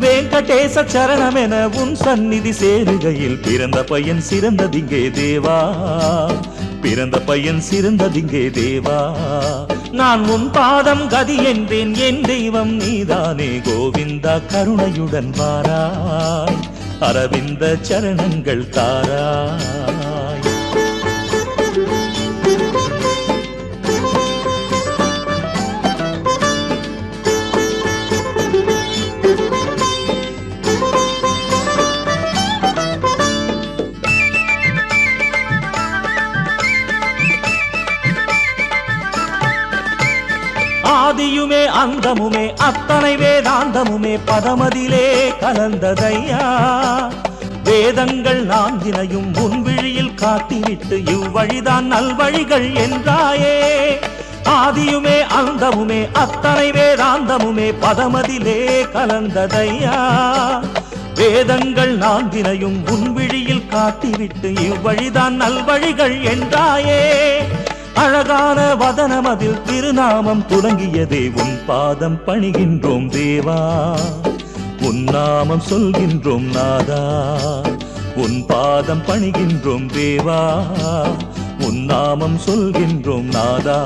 வெங்கடேச சரணமென உன் சந்நிதி சேருகையில் பிறந்த பையன் சிறந்ததிங்கே தேவா, பிறந்த பையன் சிறந்ததிங்கே தேவா. நான் உன் பாதம் கதி என்றேன், என் தெய்வம் நீதானே கோவிந்தா. கருணையுடன் வாராய், அரவிந்த சரணங்கள் தாராய். ஆதியுமே அந்தமுமே அத்தனை வேதாந்தமுமே பதமதிலே கலந்ததையா. வேதங்கள் நான்கினையும் முன்விழியில் காட்டிவிட்டு இவ்வழிதான் நல்வழிகள் என்றாயே. ஆதியுமே அந்தமுமே அத்தனை வேதாந்தமுமே பதமதிலே கலந்ததையா. வேதங்கள் நான்கினையும் முன்விழியில் காட்டிவிட்டு இவ்வழிதான் நல்வழிகள் என்றாயே. அழகான வதனம் அதில் திருநாமம் துலங்கியதே. உன் பாதம் பணிகின்றோம் தேவா, உன் நாமம் சொல்கின்றோம் நாதா. உன் பாதம் பணிகின்றோம் தேவா, உன் நாமம் சொல்கின்றோம் நாதா.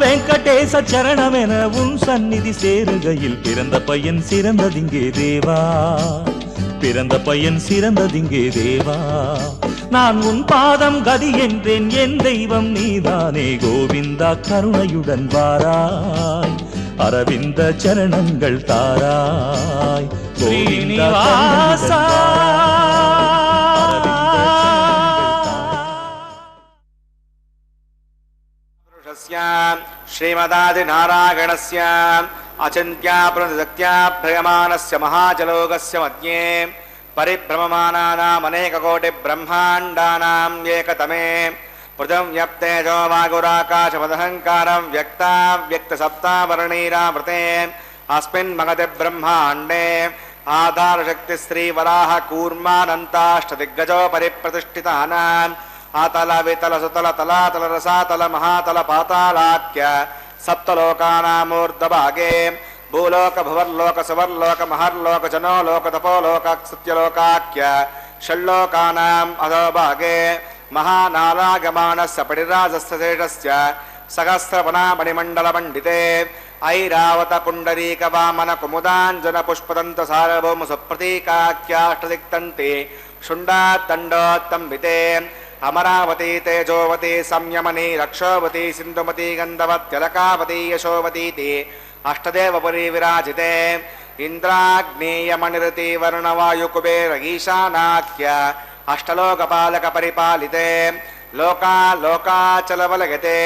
வெங்கடேச சரணமென உன் சந்நிதி சேருகையில் பிறந்த பையன் சிறந்ததிங்கே தேவா, பிறந்த பையன் சிறந்ததிங்கே தேவா. நான் உன் பாதம் கதி என்றேன், என் தெய்வம் நீதானே கோவிந்தா. கருணையுடன் வாராய், அரவிந்த சரணங்கள் தாராய். ஸ்ரீனிவாசா श्रीमदादि नारायणस्य अचिन्त्या प्रसक्त्या भ्रयमानस्य महाजलोकस्य मध्ये परिभ्रममानानाम् अनेककोटिब्रह्माण्डानाम् एकतमे पृथिव्यप्तेजो वागुराकाशमदहङ्कारं व्यक्ताव्यक्तसप्तावर्णीरावृते अस्मिन् महति ब्रह्माण्डे आधारशक्ति श्री वराह कूर्मानन्ताष्टदिग्गजो परिप्रतिष्ठितानाम् आतल वितल सुतल तलातल रसातल महातल पातालाख्य सप्तलोकानामूर्धभागे भूलोक भुवर्लोक सुवर्लोक महर्लोक जनोलोक तपोलोक सत्यलोकाख्य षण्लोकानाम् अधोभागे महानालागमानस्य परिराजस्य शेषस्य सहस्रवनामणिमण्डलमण्डिते ऐरावत पुण्डरीक वामन कुमुदाञ्जन पुष्पदन्त सार्वभौम सुप्रतीकाख्याष्टदिक्तन्ते शुण्डात्तण्डोत्तम्बिते अमरावती तेजोवती संयमनी रक्षोवती सिन्धुमती गन्धवत्यलकावती यशोवतीति अष्टदेवपुरी विराजिते इन्द्राग्नेयमनिरति वर्णवायुकुबेर ईशानाख्य अष्टलोकपालक परिपालिते लोका लोकाचलवलयते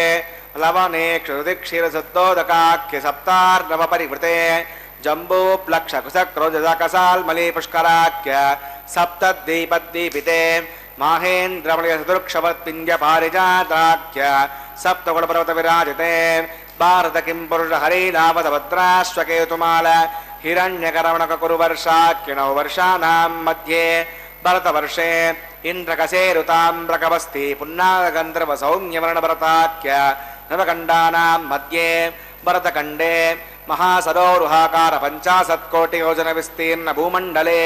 लवने क्षुदिक्षीरसुद्धोदकाख्य सप्तार्णव परिवृते जम्बूप्लक्षकुशक्रोजकसाल्मली पुष्कराख्य सप्तद्वीपद्दीपिते माहेन्द्रमणि सदृक्षवत्पिन्द्य पारिजाताख्य सप्तगुणपर्वत विराजिते भारत किं पुरुष हरिनावधभद्राश्वकेतुमाल हिरण्यकरवणककुरुवर्षाख्यणौ वर्षाणां मध्ये भरतवर्षे इन्द्रकसेरुताम्रकवस्ति पुन्नागन्धर्वसौम्यवर्णभरताख्य नवकण्डानां मध्ये भरतखण्डे महासरोरुहाकार 50 विस्तीर्ण भूमण्डले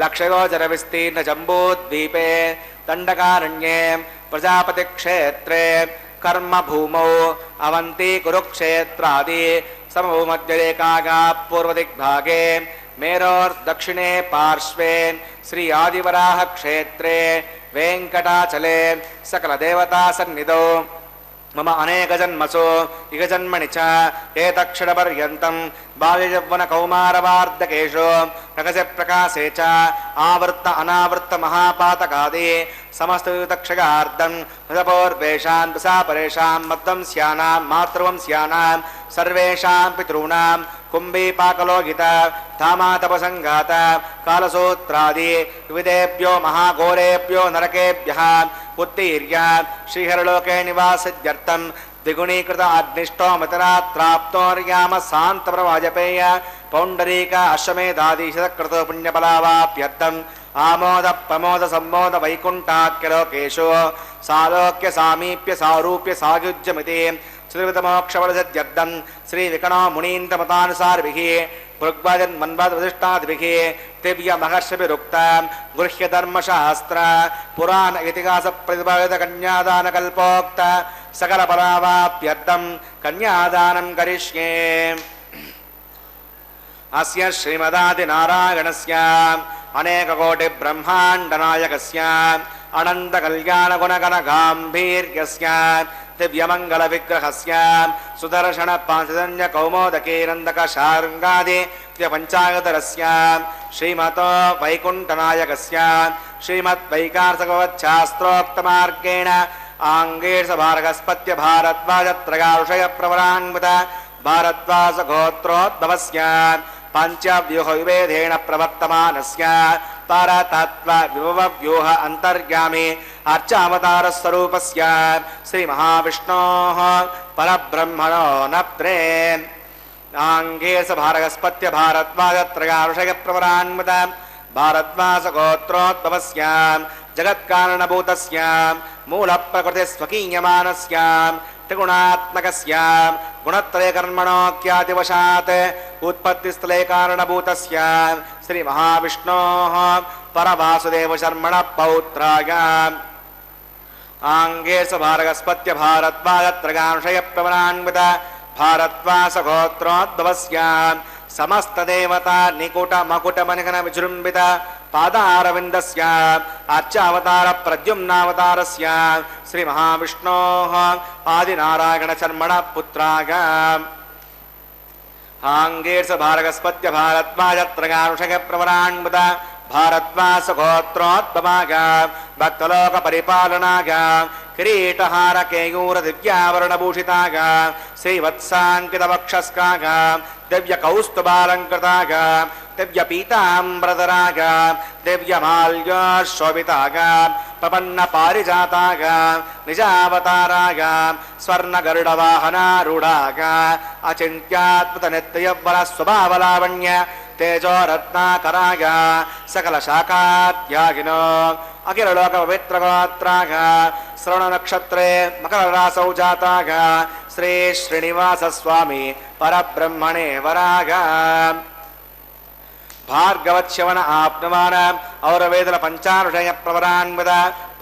लक्षयोजन विस्तीर्ण जम्बूद्वीपे दण्डकारण्ये प्रजापतिक्षेत्रे कर्मभूमौ अवन्ती कुरुक्षेत्रादि समभूमध्यरेखागा पूर्वदिग्भागे मेरोर्दक्षिणे पार्श्वे श्री आदिवराह क्षेत्रे वेङ्कटाचले सकलदेवता सन्निधौ मम अनेकजन्मसु इगजन्मणि च एतक्षणपर्यन्तं बाल्ययौवनकौमारवार्धकेषु प्रकसे प्रकाशे च आवृत्त अनावृत्त महापातकादि समस्तयुतक्षगार्धं हृदपूर्वेषां दशापरेषां मद्वंस्यानां मातृवंस्यानां सर्वेषां पितॄणां कुम्भीपाकलोहित धामातपसङ्घात कालसूत्रादि विविधेभ्यो महाघोरेभ्यो नरकेभ्यः उत्तीर्य श्रीहरलोके निवासित्यर्थं द्विगुणीकृत अग्निष्टोमतरात्राप्तोर्याम शान्तप्रवाजपेय पौण्डरीक अश्वमेधादि शतक्रतो पुण्यफलावाप्यर्थम् आमोद प्रमोद सम्मोद वैकुण्ठाख्यलोकेषु सालोक्य सामीप्य सारूप्य सायुज्यमिति श्रीवितमोक्षवलसिद्ध्यर्थं श्रीविकणो मुनीन्द्रमतानुसारिभिः भृग्वजन्मन्वद्वसिष्ठादिभिः दिव्यमहर्षिभिरुक्त गृह्यधर्मशास्त्र पुराण इतिहासप्रतिपादितकन्यादानकल्पोक्त सकलफलावाप्यर्थं कन्यादानं करिष्ये। अस्य श्रीमदादिनारायणस्य अनेककोटिब्रह्माण्डनायकस्य अनन्तकल्याणगुणगणगाम्भीर्यस्य दिव्यमङ्गलविग्रहस्य सुदर्शनपाञ्चजन्यकौमोदकीनन्दकशार्ङ्गादि पंचायतरस्य श्रीमतो वैकुण्ठनायकस्य श्रीमद्वैकार्षकवच्छास्त्रोक्तमार्गेण आङ्गेशभारगस्पत्य भारद्वाजत्रयाऋषयप्रवरान्वित भारद्वाजगोत्रोद्भवस्य पञ्चव्यूहविभेदेन प्रवर्तमानस्य परतत्त्वविभवव्यूह अन्तर्यामी अर्चावतारस्वरूपस्य श्रीमहाविष्णोः परब्रह्मणो नप्त्रे आङ्गेशभारगस्पत्य भारद्वाजत्रयाऋषयप्रवरान्वित भारद्वाजगोत्रोद्भवस्य जगत्कारणभूतस्य मूलप्रकृतिस्वकीयमानस्य त्रिगुणात्मकस्य गुणत्रयकर्मणोऽख्यातिवशात् उत्पत्तिस्थले कारणभूतस्य श्रीमहाविष्णोः परवासुदेवशर्मणः पौत्राय आङ्गेशभारगस्पत्य भारद्वाजत्रयांशयप्रवरान्वित भारद्वासगोत्रोद्भवस्य समस्तदेवता निकुटमकुटमनिघन विजृम्भित पादारविन्दस्य अर्चावतार प्रद्युम्नावतारस्य श्रीमहाविष्णोः आदिनारायणशर्मणः पुत्राय आङ्गेशभारगस्पत्य भारद्वाजत्रयांशयप्रवरान्वित भारद्वासगोत्रोद्भवाय भक्तलोकपरिपालनाय किरीटहार केयूर दिव्यावरणभूषिताय श्रीवत्साङ्कितवक्षस्काय दिव्यकौस्तुभालङ्कृताय दिव्यपीताम्बरधराय दिव्यमाल्यशोभिताय प्रपन्नपारिजाताय निजावताराय स्वर्णगरुडवाहनारूढाय अचिन्त्याद्भुतनित्ययौवनस्वभावलावण्य तेजो रत्नाकराय सकलशाखाध्यागिनो अखिललोकपवित्रगोत्राय श्रवणनक्षत्रे मकररासौ जाताय श्री श्रीनिवासस्वामी परब्रह्मणे वराय भार्गवच्यवन आप्नुमान औरवेदन पंचानुषय प्रवरान्वित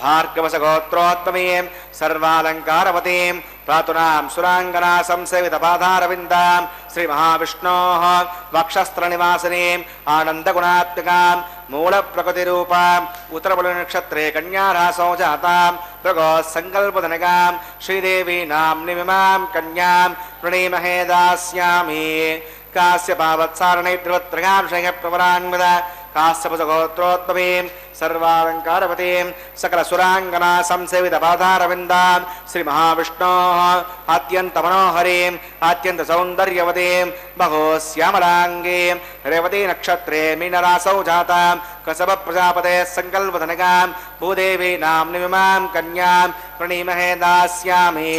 भार्गवस गोत्रोत्तमीं सर्वालंकारवतीं प्रातुनां सुरांगना संसेवित पादारविन्दां श्री महाविष्णोः वक्षस्त्रनिवासिनीं आनन्दगुणात्मिकां मूल प्रकृति रूपां उत्तरबलनक्षत्रे कन्यारासौ जातां भृगोः संकल्पधनिकां श्रीदेवी नाम्निमिमां कन्यां प्रणीमहे दास्यामि काश्यपावत्सारणे द्रवत्रयांशय प्रवरान्वित काश्यपसगोत्रोद्भवीं सर्वालंकारवतीं सकलसुरांगना संसेवित पादारविन्दां श्री महाविष्णोः अत्यन्तमनोहरीं अत्यन्तसौन्दर्यवतीं बहोश्यामलाङ्गीं रेवती नक्षत्रे मीनरासौ जातां कसब प्रजापते संकल्पधनिकां भूदेवी नाम्निमिमां कन्यां प्रणीमहे दास्यामि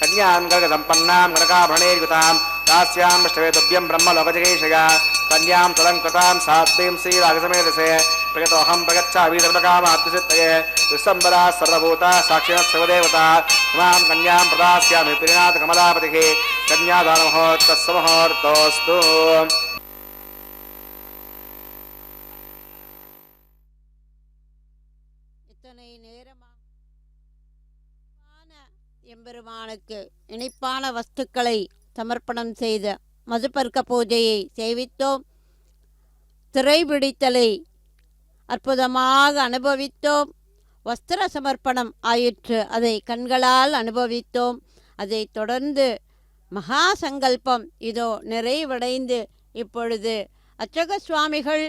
कन्यां गर्गसम्पन्नां गर्गाभरणैर्युतां दास्यामष्टवेदुभ्यं ब्रह्मलोकजगेशया कन्यां तदङ्कृतां सात्वीं श्रीरागसमेधसे प्रगतोऽहं प्रगच्छामि सर्वकामाप्तिसिद्धये विश्वम्बरा सर्वभूता साक्षिणः सर्वदेवता इमां कन्यां प्रदास्यामि प्रियनाथकमलापतिः कन्यादानमहोत्तस्य मुहूर्तोऽस्तु இத்தனை நேரமாக எம்பெருமானுக்கு இனிப்பான வஸ்துக்களை சமர்ப்பணம் செய்த மதுபர்க்க பூஜையை செய்வித்தோம். திரைபிடித்தலை அற்புதமாக அனுபவித்தோம். வஸ்திர சமர்ப்பணம் ஆயிற்று, அதை கண்களால் அனுபவித்தோம். அதை தொடர்ந்து மகா சங்கல்பம் இதோ நிறைவடைந்து இப்பொழுது அர்ச்சக சுவாமிகள்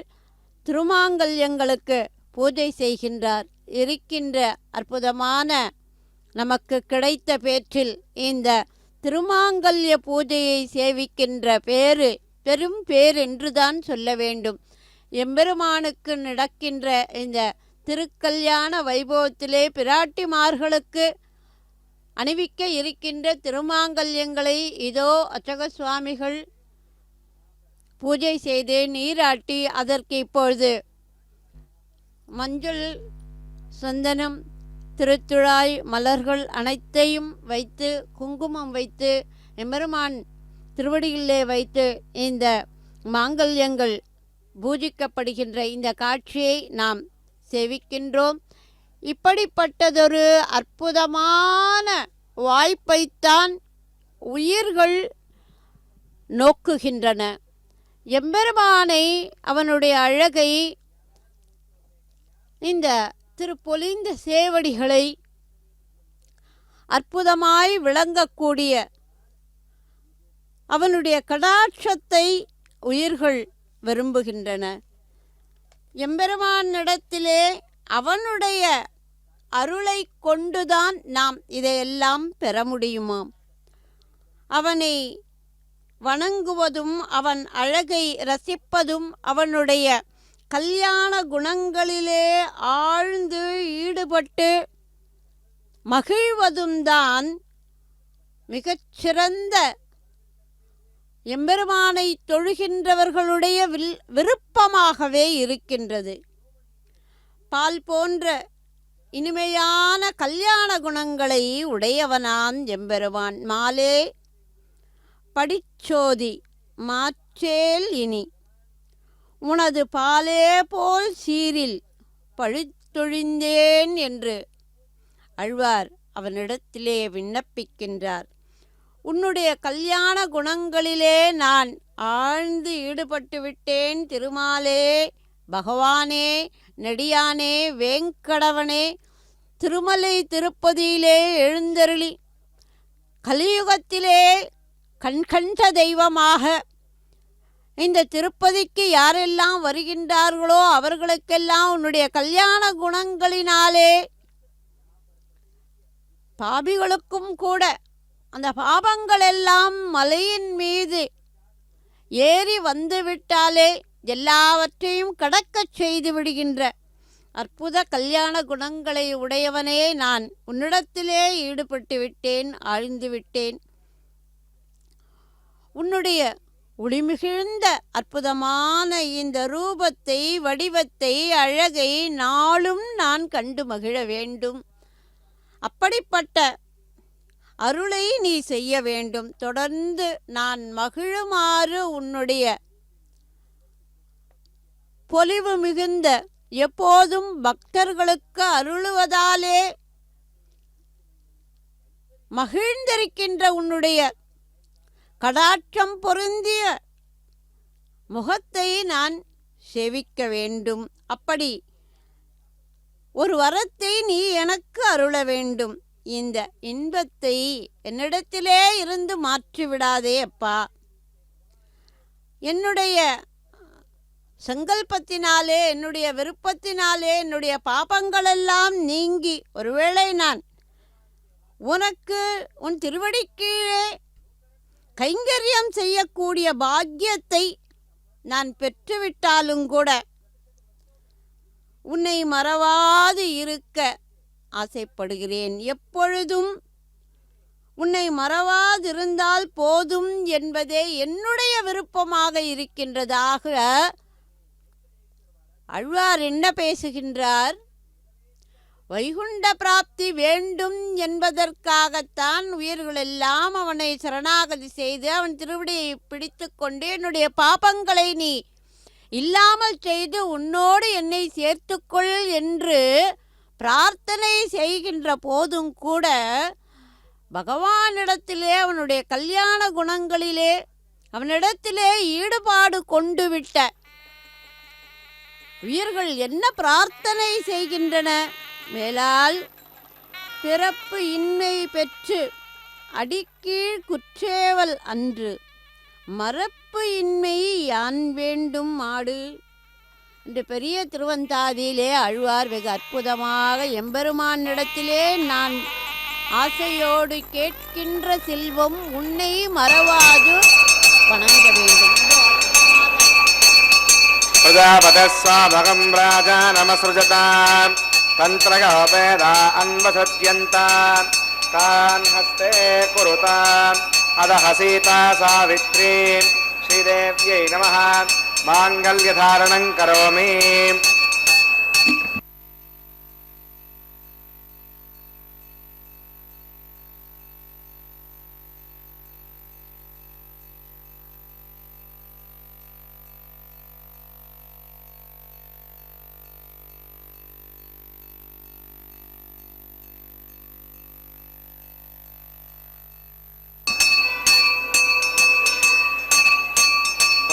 திருமாங்கல்யங்களுக்கு பூஜை செய்கின்றார். இருக்கின்ற அற்புதமான நமக்கு கிடைத்த பேற்றில் இந்த திருமாங்கல்ய பூஜையை சேவிக்கின்ற பேரு பெரும் பேர் என்றுதான் சொல்ல வேண்டும். எம்பெருமானுக்கு நடக்கின்ற இந்த திருக்கல்யாண வைபவத்திலே பிராட்டிமார்களுக்கு அணிவிக்க இருக்கின்ற திருமாங்கல்யங்களை இதோ அர்ச்சக சுவாமிகள் பூஜை செய்து நீராட்டி அதற்கு இப்பொழுது மஞ்சள் சந்தனம் திருத்துழாய் மலர்கள் அனைத்தையும் வைத்து குங்குமம் வைத்து எம்பெருமான் திருவடியிலே வைத்து இந்த மாங்கல்யங்கள் பூஜிக்கப்படுகின்ற இந்த காட்சியை நாம் சேவிக்கின்றோம். இப்படிப்பட்டதொரு அற்புதமான வாய்ப்பைத்தான் உயிர்கள் நோக்குகின்றன. எம்பெருமானை அவனுடைய அழகை இந்த திருப்பொலிந்த சேவடிகளை அற்புதமாய் விளங்கக்கூடிய அவனுடைய கடாட்சத்தை உயிர்கள் விரும்புகின்றன. எம்பெருமானிடத்திலே அவனுடைய அருளை கொண்டுதான் நாம் இதையெல்லாம் பெற முடியுமாம். அவனை வணங்குவதும் அவன் அழகை ரசிப்பதும் அவனுடைய கல்யாண குணங்களிலே ஆழ்ந்து ஈடுபட்டு மகிழ்வதும் தான் மிகச்சிறந்த எம்பெருமானை தொழுகின்றவர்களுடைய விருப்பமாகவே இருக்கின்றது. பால் போன்ற இனிமையான கல்யாண குணங்களை உடையவனான் எம்பெருமான். மாலே படிச்சோதி மாற்றேல் இனி உனது பாலே போல் சீரில் பழித்தொழிந்தேன் என்று அழ்வார் அவனிடத்திலே விண்ணப்பிக்கின்றார். உன்னுடைய கல்யாண குணங்களிலே நான் ஆழ்ந்து ஈடுபட்டு விட்டேன் திருமாலே, பகவானே, நெடியானே, வேங்கடவனே, திருமலை திருப்பதியிலே எழுந்தருளி கலியுகத்திலே கண்கண்ட தெய்வமாக இந்த திருப்பதிக்கு யாரெல்லாம் வருகின்றார்களோ அவர்களுக்கெல்லாம் உன்னுடைய கல்யாண குணங்களினாலே பாபிகளுக்கும் கூட அந்த பாபங்களெல்லாம் மலையின் மீது ஏறி வந்துவிட்டாலே எல்லாவற்றையும் கடக்கச் செய்து விடுகின்ற அற்புத கல்யாண குணங்களை உடையவனே, நான் உன்னிடத்திலே ஈடுபட்டு விட்டேன், ஆழ்ந்து விட்டேன். உன்னுடைய ஒளிமிகுந்த அற்புதமான இந்த ரூபத்தை, வடிவத்தை, அழகை நாளும் நான் கண்டு மகிழ வேண்டும். அப்படிப்பட்ட அருளை நீ செய்ய வேண்டும். தொடர்ந்து நான் மகிழுமாறு உன்னுடைய பொலிவு மிகுந்த, எப்போதும் பக்தர்களுக்கு அருளுவதாலே மகிழ்ந்திருக்கின்ற உன்னுடைய கடாட்சம் பொருந்திய முகத்தை நான் சேவிக்க வேண்டும். அப்படி ஒரு வரத்தை நீ எனக்கு அருள வேண்டும். இந்த இன்பத்தை என்னிடத்திலே இருந்து மாற்றிவிடாதே அப்பா. என்னுடைய சங்கல்பத்தினாலே, என்னுடைய விருப்பத்தினாலே என்னுடைய பாபங்களெல்லாம் நீங்கி ஒருவேளை நான் உனக்கு உன் திருவடிக்கீழே கைங்கரியம் செய்யக்கூடிய பாக்கியத்தை நான் பெற்றுவிட்டாலும் கூட உன்னை மறவாது இருக்க ஆசைப்படுகிறேன். எப்பொழுதும் உன்னை மறவாதிருந்தால் போதும் என்பதே என்னுடைய விருப்பமாக இருக்கின்றதாக ஆழ்வார் என்ன பேசுகின்றார்? வைகுண்ட பிராப்தி வேண்டும் என்பதற்காகத்தான் உயிர்களெல்லாம் அவனை சரணாகதி செய்து அவன் திருவடியை பிடித்து கொண்டு என்னுடைய பாபங்களை நீ இல்லாமல் செய்து உன்னோடு என்னை சேர்த்துக்கொள் என்று பிரார்த்தனை செய்கின்ற போதும் கூட பகவானிடத்திலே, அவனுடைய கல்யாண குணங்களிலே அவனிடத்திலே ஈடுபாடு கொண்டு விட்ட உயிர்கள் என்ன பிரார்த்தனை செய்கின்றன? மேலால் பிறப்பு இன்மை பெற்று அடிக்கீழ் குற்றேவல் அன்று மறப்பு இன்மை யான் வேண்டும் ஆடு என்று பெரிய திருவந்தாதியிலே ஆழ்வார் வெகு அற்புதமாக எம்பெருமானிடத்திலே நான் ஆசையோடு கேட்கின்ற செல்வம் உன்னை மறவாது வணங்க வேண்டும். பிரஜாபதஸ்வாமகம் ராஜா நமஸ்ருஜதாம் தந்திரகவேதா அன்வசத்யந்தாம் தான் ஹஸ்தே குருதாம் அதஹ சீதா சாவித்ரீ ஸ்ரீதேவ்யை நமः மாங்கல்யதாரணம் கரோமி.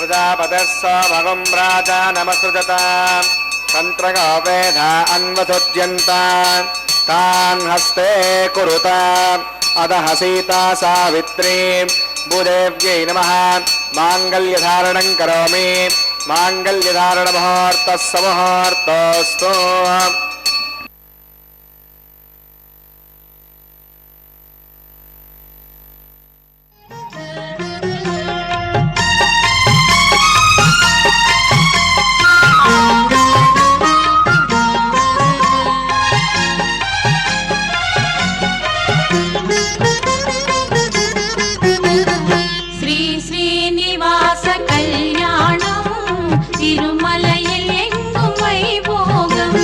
प्रजापतिस्समगं राजा नमस्कृतां तन्त्रगावेधा अन्वसुज्यन्तां तान् हस्ते कुरुताम् अदः सीता सावित्रीं भूदेव्यै नमः माङ्गल्यधारणं करोमि. माङ्गल्यधारणमुहूर्तः समुहूर्तोऽस्तु. திருமலையில் எங்கும் வைபோகம்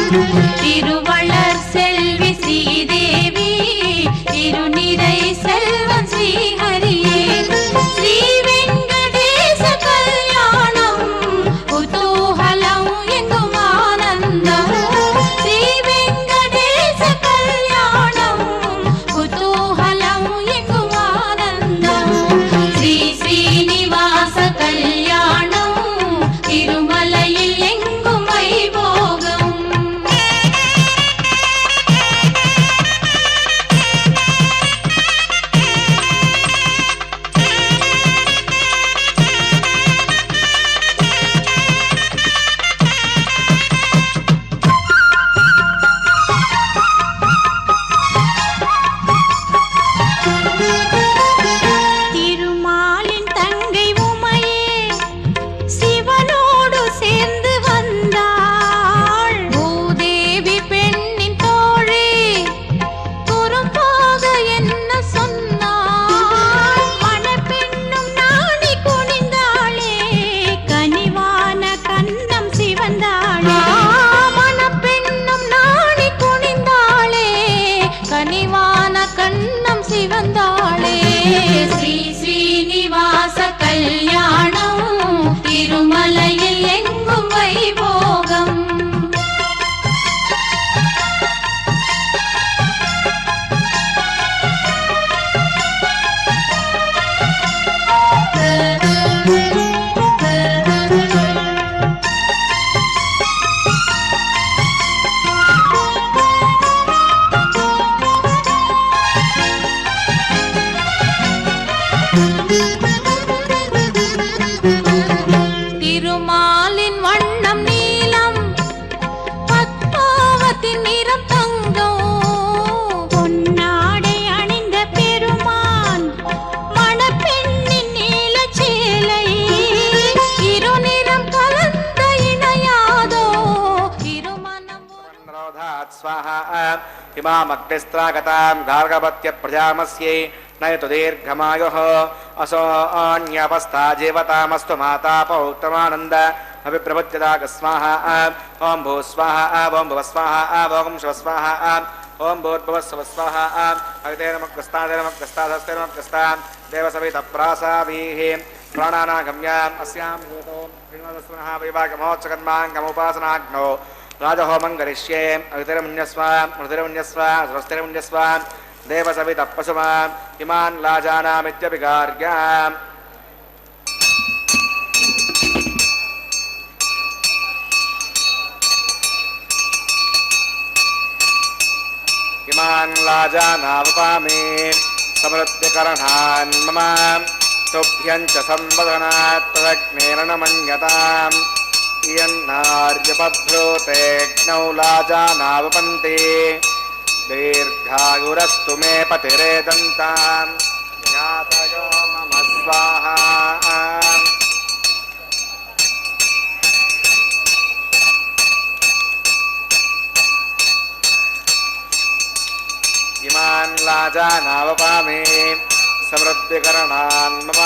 स्वाहा इमामग्निस्त्रागतां गार्गपत्य प्रजामस्यै नयतु दीर्घमायुः असो अन्यवस्था जीवतामस्तु माता पौत्रमानन्द अभिप्रभुत्यदाग स्वाहा ॐ भू स्वाहा ॐ भुव स्वाहा ॐ शिव स्वाहा ॐ भूर्भुवस्सुव स्वाहा अवितेर्मग्रस्तादेर्मग्रस्ताधस्तेर्मग्रस्ता देवसवितप्रासाभिः प्राणानागम्याम् अस्यां भूतो श्रीनिवासस्वनः वैवागमहोत्सकर्माङ्गमुपासनाग्नौ राजहोमं करिष्ये अवितिर्मुन्यस्व मृतिर्मुन्यस्व स्वस्तिर्मुन्यस्व देवसवितप्पशुमा इमान् लाजानामित्यभिगार्याम् इमान् लाजानावपामि समृद्धिकरणान् मम तुभ्यं च संवदनात् तदग्नेन न मन्यताम् इयन्नार्यपभ्रूतेऽग्नौ लाजानावपन्ति दीर्घायुरस्तु मे पतिरेदन्ताम् ज्ञातयो मम स्वाहा इमान् लाजानावपामि समृद्धिकरणान् मम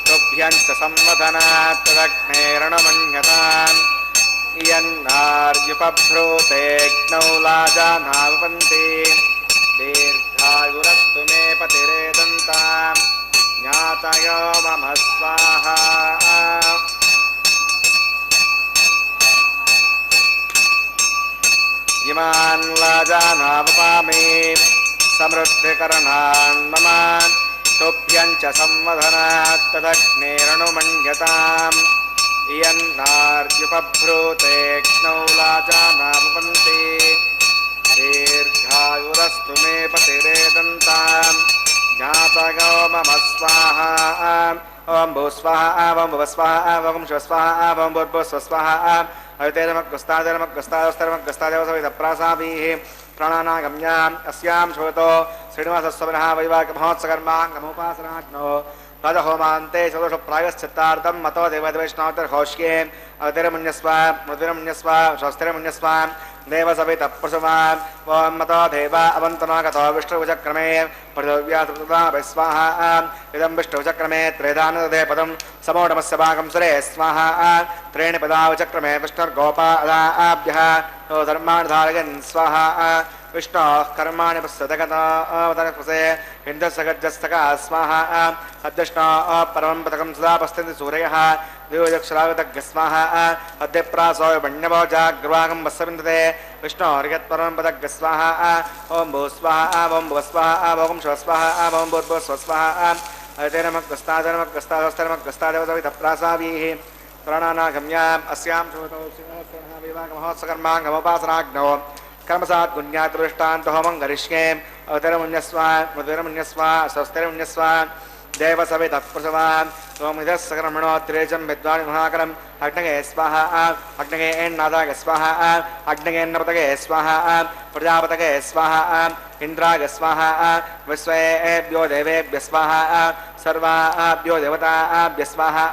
तुभ्यं च संवदनात् तदग्नेरणमन्यताम् इयन्नार्युपभ्रूतेऽग्नौ लाजानावपन्ति दीर्घायुरस्तु मे पतिरेदन्ताम् ज्ञातयो मम स्वाहा इमान् लाजानावपामि समृद्धिकरणान् मम तुभ्यं च संवदनात् तदग्नेरणुमन्यताम् इयन्नार्युपभ्रूतेऽग्नौ लाजानावपन्ति दीर्घायुरस्तु मे पतिरेदन्ताम् ज्ञातयो मम स्वाहा ॐ भू स्वाहा ॐ भुव स्वाहा ॐ शिव स्वाहा ॐ भूर्भुवस्सुव स्वाहा अवितेर्मग्रस्तादेर्मग्रस्तादेवसवितप्रासाभिः प्राणानागम्याम् अस्यां श्रोतो श्रीनिवासस्वनः वैवागमहोत्सकर्माङ्गमुपासनाग्नौ राजहोमान्ते चतुर्षु मतो देवैष्णवैष्णवोष्ये अवितिर्मुन्यस्व मृतिर्मुन्यस्व स्वस्तिर्मुन्यस्व देवसवितप्पशुमा ॐ मतो देवा अवन्तनागतो विष्णुभुजक्रमे पृथिव्या स्वाहा इदं विष्णुभुजक्रमे त्रेधानदे पदं समोढमस्य भागं सुरे स्वाहा त्रीणि पदावचक्रमे विष्णुर्गोपादाभ्यः धर्मान् धारयन् स्वाहा विष्णोः कर्माणि पश्यतगतावतरपसे इन्द्रसगज्जस्तका स्वाहा अद्विष्णोः परमं पदकं सदा पश्यन्ति सूर्यः द्विजक्षरागतज्ञ स्वाहा अद्यप्रासो वण्यवो जाग्रवागं वस्सविन्दते विष्णोर्यत्परमं पदज्ञ स्वाहा ॐ भू स्वाहा ॐ भुव स्वाहा ॐ शिव स्वाहा ॐ भूर्भुवस्सुव स्वाहा अवितेर्मग्रस्तादेर्मग्रस्तादेवसवितप्रासाभिः प्राणानागम्याम् अस्यां श्रोतो विवाहमहोत्सकर्माङ्गमुपासनाग्नौ कर्मसात् गुण्यात्पृष्टान्त होमं करिष्ये अवितिर्मुन्यस्व मृतिर्मुन्यस्व स्वस्तिर्मुन्यस्व देवसवितप्पशुमान् त्वमिदः सकर्मणो त्रेजं विद्वान् महाकरम् अग्नगे स्वाहा अग्नगे एन्नादाय स्वाहा अग्नगेन्नपतगे स्वाहा प्रजापतगे स्वाहा इन्द्राय स्वाहा विश्वेभ्यो देवेभ्यः स्वाहा सर्वाभ्यो देवताभ्यः स्वाहा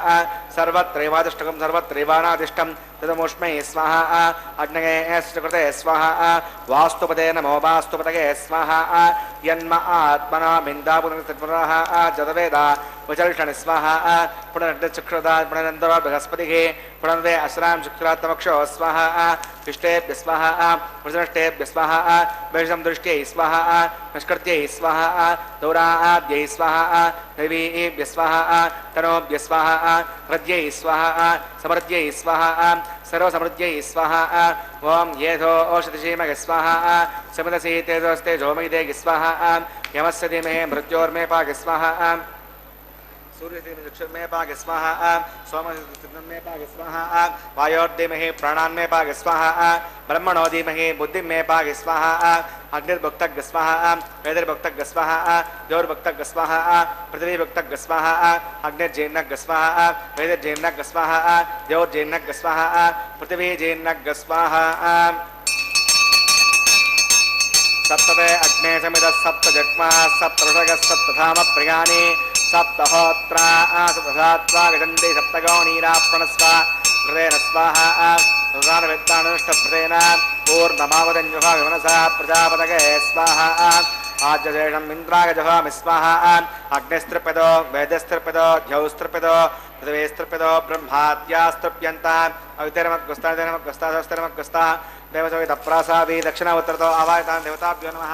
सर्वत्रैवादिष्टकं सर्वत्रैवानादिष्टं तदमुष्मै स्वाहा अग्नगे कृते स्वाहा वास्तुपदे नमो वास्तुपतगे स्वाहा यन्म आत्मना बिन्दापुनः जतवेदा वचल्षण स्वाहा पुनर्चक्षुदा पुनरन्दर बृहस्पतिः पुनर्वे असरां शुक्रात्मक्षो स्वाहा इष्टेभ्य स्वाहा वृषष्टेभ्य स्वाहा वैषं दृष्ट्यै स्वाहा निष्कृत्यै स्वाहा दौराद्यै स्वाहा देवीभ्य स्वाहा तनोभ्य स्वाहा हृद्यै स्वाहा समृद्ध्यै स्वाहा सर्वसमृद्ध्यै स्वाहा ॐ येधो औषधिषीमग स्वाहा समदसि तेजोस्ते जोमयिते स्वाहा यमस्य धीमहि मृत्योर्मे पाग स्वाहा सूर्यमे पाग स्वाहा सोममे पाग स्वाहा वायोर्धीमहि प्राणान्मे पाग स्वाहा ब्रह्मणो धीमहि बुद्धिमे पाग स्वाहा अग्निर्भुक्तज्ञ स्वाहा वेदिर्भुक्तज्ञ स्वाहा द्योर्भुक्तज्ञ स्वाहा पृथिवीभुक्तज्ञ स्वाहा अग्निर्जीर्णज्ञ स्वाहा वेदिर्जीर्णज्ञ स्वाहा द्योर्जीर्णज्ञ स्वाहा पृथिवीजीर्णज्ञ स्वाहा सप्तते अग्ने समितः सप्त जग्मा सप्तषगः सप्तधाम प्रियाणि सप्तहोत्रा सप्तधात्वा गजन्ते सप्तगौणीरा प्रणस्वा हृदयेन स्वाहा प्रधानविद्वानुष्ठप्रदेन पूर्णमावदञ्जुहा विमनसा प्रजापतये स्वाहा आज्यशेषम् इन्द्राय जुहामि स्वाहा अग्निस्त्रिपदो वेदस्त्रिपदो द्यौस्त्रिपदो पृथिवीस्त्रिपदो ब्रह्माद्यास्तृप्यन्ताम् अवितरमग्गस्ताजनमग्गस्तास्तिरमग्गस्ता देवसवितप्रासादी दक्षिण उत्तरतो आवाहितां देवताभ्यो नमः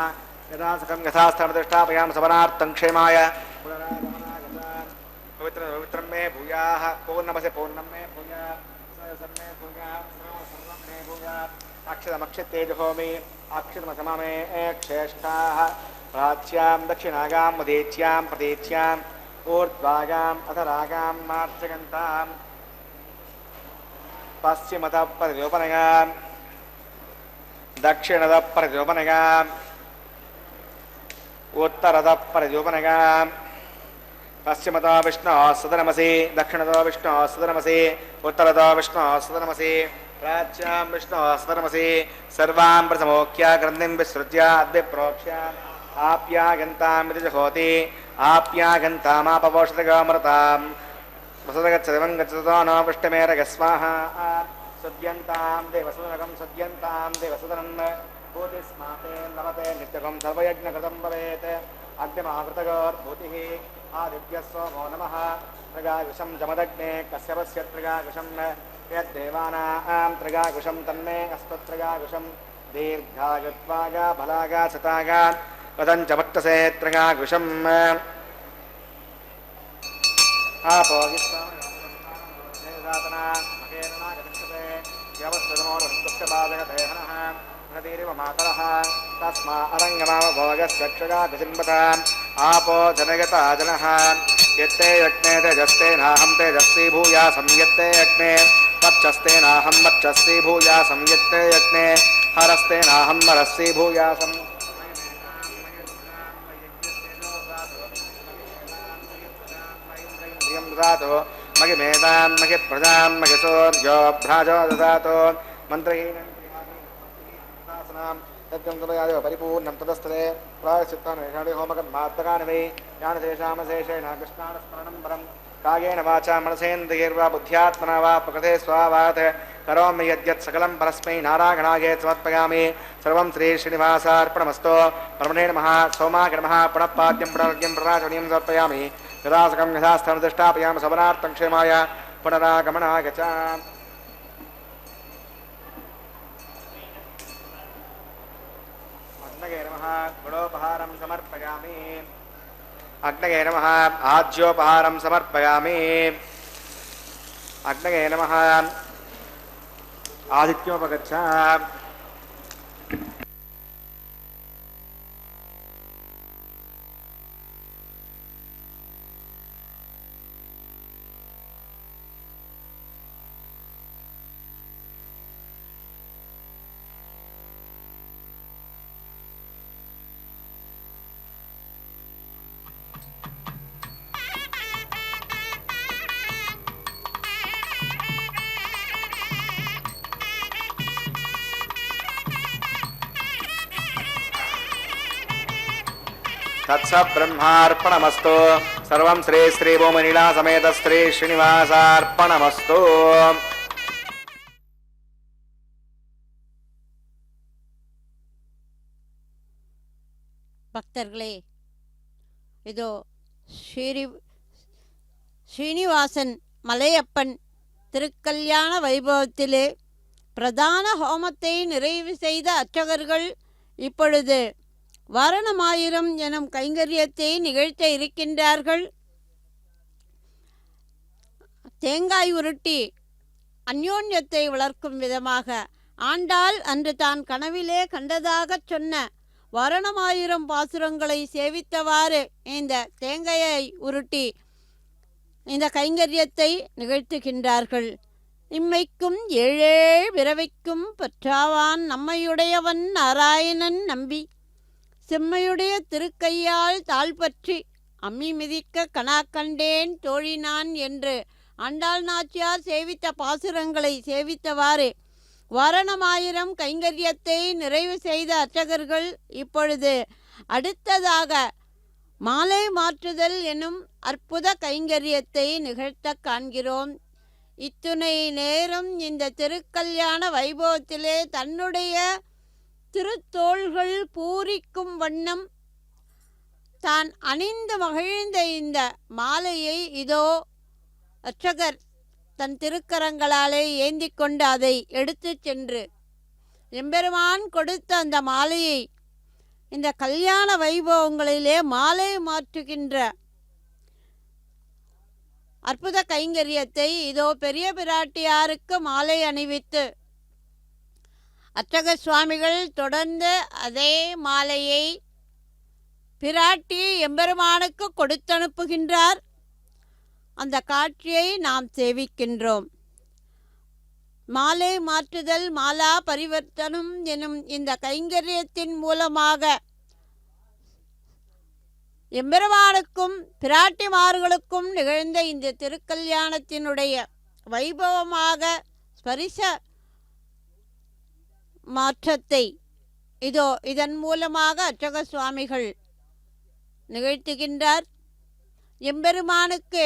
यदा सुखं यथास्थानदृष्टापयां सवनार्थं क्षेमाय पवित्रं मे भूयाः पूर्णमसि पूर्णं मे भूयाः मे भूयाः सर्वं मे भूयाः अक्षतमक्षतेजहोमि अक्षतमसमा मे क्षेष्ठाः प्राच्यां दक्षिणागां मदीच्यां प्रतीच्याम् ऊर्ध्वागाम् अधरागां मार्जगन्तां पश्चिमतः प्रतिरूपनगां दक्षिणतः प्रतिरूपनगां उत्तरतः प्रतिरूपनगां पश्चिमतो विष्णोः सदनमसि दक्षिणतो विष्णोः सदनमसि उत्तरतो विष्णोः सदनमसि प्राच्यां विष्णोः सदनमसि सर्वां प्रसमोक्ष्य ग्रन्थिं विसृज्य अद्विप्रोक्ष्य आप्यागन्तामिति जुहोति आप्यागन्तामापवोषधगामृताम् वसुदगच्छदिवं गच्छतो न पृष्ठमेरगस्वाहा सुद्यन्तां देवसुदनकं सुद्यन्तां देवसुदनं भूतिस्माते लभते नित्यकं सर्वयज्ञकृतं भवेत् अग्निमाकृतगोर्भूतिः आदित्यः सोमो नमः त्रिगाकुशं जमदग्ने कश्यपस्य त्रिगाकुशं यद्देवानां त्रिगाकुशं तन्मे अस्तु त्रिगाकुशं दीर्घायुत्वागा फलागा सतागा वदञ्च भट्टसे त्रिगाकुशम् आपो मातरः तस्मा अरङ्गमावभोगस्य क्षगाकुशिम्बताम् आपो जनयता जनः यत्ते यज्ञे तेजस्तेनाहं तेजस्वी भूयासं यत्ते यज्ञे वर्चस्तेनाहं वर्चस्वी भूयासं यत्ते यज्ञे हरस्तेनाहं हरस्वी भूयासम् ददातु मगिमेतां महि प्रजां महिषोर्यो भ्राजो ददातु मन्त्रहीनं परिपूर्णं तदस्थले प्रायश्चित्तानि होमकर्मात्मकानि वै यानि तेषामशेषेण कृष्णानुस्मरणं परं कायेन वाचा मनसेन्द्रियैर्वा बुद्ध्यात्मना वा प्रकृते स्वावात् करोमि यद्यत् सकलं परस्मै नारायणाय समर्पयामि सर्वं श्रीश्रीनिवासार्पणमस्तु ब्रह्मणे नमः सोमाय नमः पुनः पाद्यं पुनर्घ्यं प्रणाचनीयं समर्पयामि यदा सुखं यथास्थानदृष्टापयामि सवनार्थं क्षेमाय पुनरागमनाय च अग्नये नमः गुणोपहारं समर्पयामि अग्नये नमः आज्योपहारं समर्पयामि अग्नये नमः आदित्योपगच्छ तत्स ब्रह्मार्पणमस्तु सर्वं श्री श्री भूमनीला समेत श्री श्रीनिवासार्पणमस्तु பக்தர்களே, இதோ ஸ்ரீனிவாசன் மலையப்பன் திருக்கல்யாண வைபவத்திலே பிரதான ஹோமத்தை நிறைவு செய்த அர்ச்சகர்கள் இப்பொழுது வாரணமாயிரம் எனும் கைங்கரியத்தை நிகழ்த்த இருக்கின்றார்கள். தேங்காய் உருட்டி அந்யோன்யத்தை வளர்க்கும் விதமாக ஆண்டாள் அன்று தான் கனவிலே கண்டதாகச் சொன்ன வாரணமாயிரம் பாசுரங்களை சேவித்தவாறு இந்த தேங்காயை உருட்டி இந்த கைங்கரியத்தை நிகழ்த்துகின்றார்கள். இம்மைக்கும் ஏழேழ் பிறவைக்கும் பற்றாவான் நம்மையுடையவன் நாராயணன் நம்பி செம்மையுடைய திருக்கையால் தாழ்பற்றி அம்மி மிதிக்க கணா கண்டேன் தோழினான் என்று ஆண்டாள் நாச்சியார் சேவித்த பாசுரங்களை சேவித்தவாறு வாரணமாயிரம் கைங்கரியத்தை நிறைவு செய்த அர்ச்சகர்கள் இப்பொழுது அடுத்ததாக மாலை மாற்றுதல் எனும் அற்புத கைங்கரியத்தை நிகழ்த்த காண்கிறோம். இத்துணை நேரம் இந்த திருக்கல்யாண வைபவத்திலே தன்னுடைய திருத்தோள்கள் பூரிக்கும் வண்ணம் தான் அணிந்து மகிழ்ந்த இந்த மாலையை இதோ அர்ச்சகர் தன் திருக்கரங்களாலே ஏந்தி கொண்டு அதை எடுத்து சென்று எம்பெருமான் கொடுத்த அந்த மாலையை இந்த கல்யாண வைபவங்களிலே மாலை மாற்றுகின்ற அற்புத கைங்கரியத்தை இதோ பெரிய பிராட்டியாருக்கு மாலை அணிவித்து அர்ச்சக சுவாமிகள் தொடர்ந்து அதே மாலையை பிராட்டி எம்பெருமானுக்கு கொடுத்தனுப்புகின்றார். அந்த காட்சியை நாம் சேவிக்கின்றோம். மாலை மாற்றுதல் மாலா பரிவர்த்தனம் எனும் இந்த கைங்கரியத்தின் மூலமாக எம்பெருமானுக்கும் பிராட்டிமார்களுக்கும் நிகழ்ந்த இந்த திருக்கல்யாணத்தினுடைய வைபவமாக ஸ்பரிச மாற்றத்தை இதோ இதன் மூலமாக அர்ச்சக சுவாமிகள் நிகழ்த்துகின்றார். எம்பெருமானுக்கு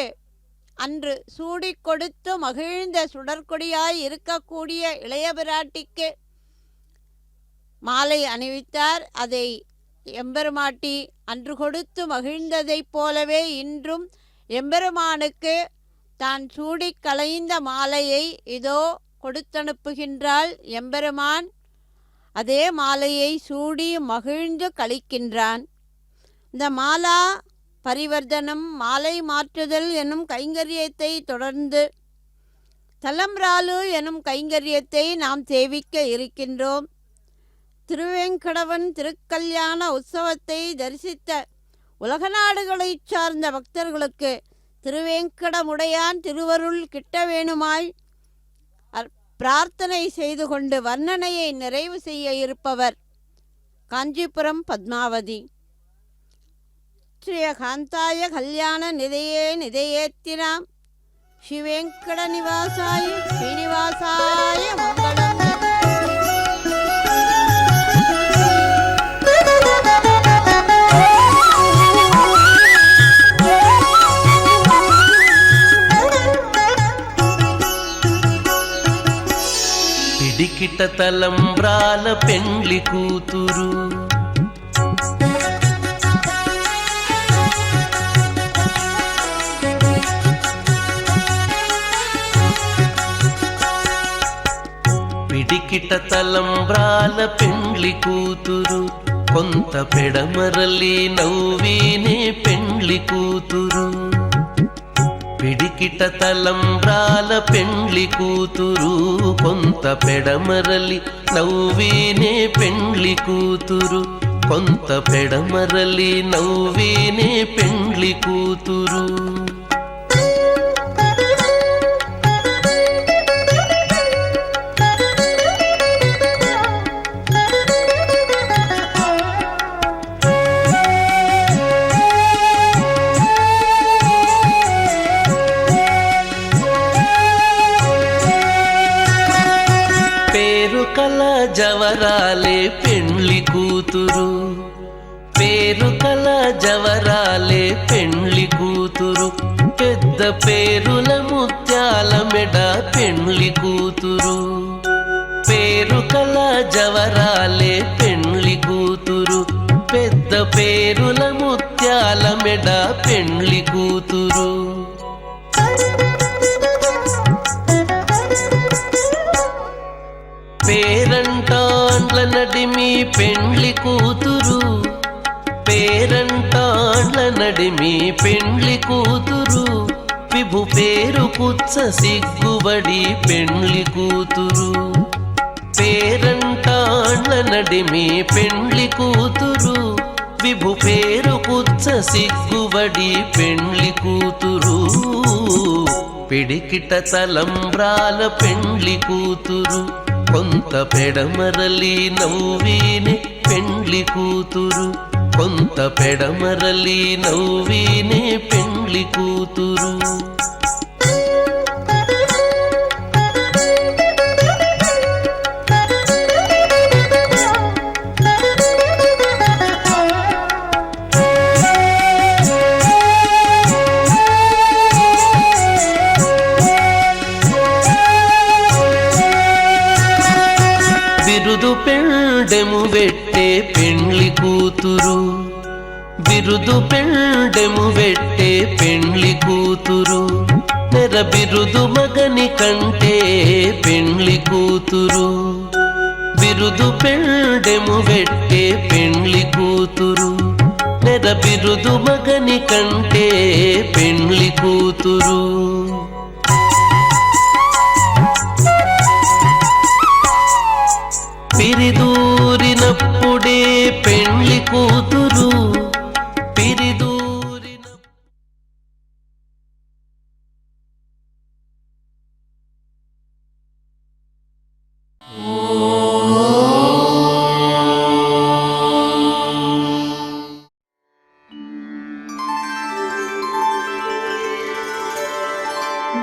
அன்று சூடி கொடுத்து மகிழ்ந்த சுடற்கொடியாய் இருக்கக்கூடிய இளைய பிராட்டிக்கு மாலை அணிவித்தார். அதை எம்பெருமாட்டி அன்று கொடுத்து மகிழ்ந்ததைப் போலவே இன்றும் எம்பெருமானுக்கு தான் சூடி களைந்த மாலையை இதோ கொடுத்தனுப்புகின்றாள். எம்பெருமான் அதே மாலையை சூடி மகிழ்ந்து கழிக்கின்றான். இந்த மாலா பரிவர்த்தனம் மாலை மாற்றுதல் எனும் கைங்கரியத்தை தொடர்ந்து தலம்ராலு எனும் கைங்கரியத்தை நாம் சேவிக்க இருக்கின்றோம். திருவேங்கடவன் திருக்கல்யாண உற்சவத்தை தரிசித்த உலக நாடுகளைச் சார்ந்த பக்தர்களுக்கு திருவேங்கடமுடையான் திருவருள் கிட்ட வேணுமாய் பிரார்த்தனை செய்து கொண்டு வர்ணனையை நிறைவு செய்ய இருப்பவர் காஞ்சிபுரம் பத்மாவதி. ஸ்ரீகாந்தாய கல்யாண நிதையே நிதையேத்தினாம் ஸ்ரீவேங்கட நிவாசாய ஸ்ரீனிவாசாய மங்களம். పిడికిట తలంబ్రాల పెండ్లి కూతురు పిడికిట తలంబ్రాల పెండ్లి కూతురు కొంత పెడమరలి నవ్వినే పెండ్లి కూతురు. పిడికిట తలంబ్రాల పెండ్లి కూతురు కొంత పెడమరలి నవ్వినే పెండ్లి కూతురు. కొంత పెడమరలి నవ్వినే పెండ్లి కూతురు. జవరాలే పెండ్లి కూతురు పేరు కల జవరాలే పెండ్లి కూతురు. పెద్ద పేరుల ముత్యాల మెడ పెండ్లి కూతురు. పేరు కల జవరాలే పెండ్లి కూతురు. పెద్ద పేరుల ముత్యాల మెడ పెండ్లి కూతురు. పేరంటాండ్ల నడిమి పెండ్లి కూతురు. పేరంటాండ్ల నడిమి పెండ్లి కూతురు. విభు పేరు పుచ్చ సిగ్గుబడి పెండ్లి కూతురు. పేరంటాండ్ల నడిమి పెండ్లి కూతురు. విభు పేరు పుచ్చ సిగ్గుబడి పెండ్లి కూతురు. పిడికిట తలంబ్రాల పెండ్లి కూతురు కొంత పెడమరలి నవ్వినే పెండ్లి కూతురు. కొంత పెడమరలి నవ్వినే పెండ్లి కూతురు. పెండ్లి కూతురు బిరుదు పెండెము వెట్టే పెండ్లి కూతురు నెర బిరుదు మగని కంటే పెండ్లి కూతురు బిరుదు పెండెము వెట్టే పెండ్లి కూతురు నెర బిరుదు మగని కంటే పెండ్లి కూతురు పిరిదూరినప్పుడే పెండ్లి కూతురు పిరిదూరిన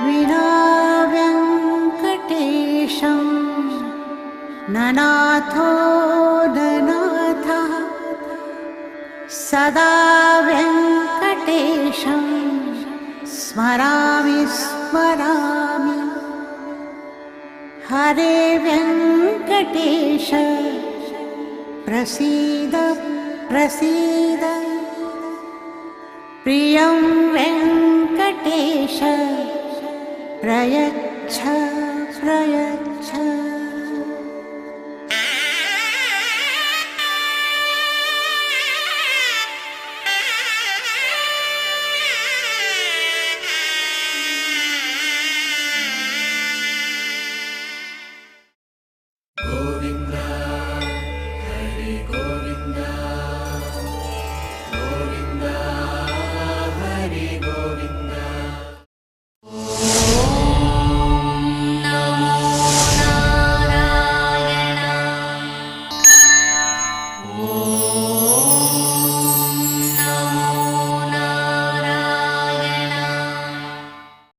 विना वेङ्कटेशं ननाथो ननाथः सदा वेङ्कटेशं स्मरामि स्मरामि हरे वेङ्कटेश प्रसीद प्रसीद प्रियं वेङ्कटेश प्रयच्छ प्रयच्छ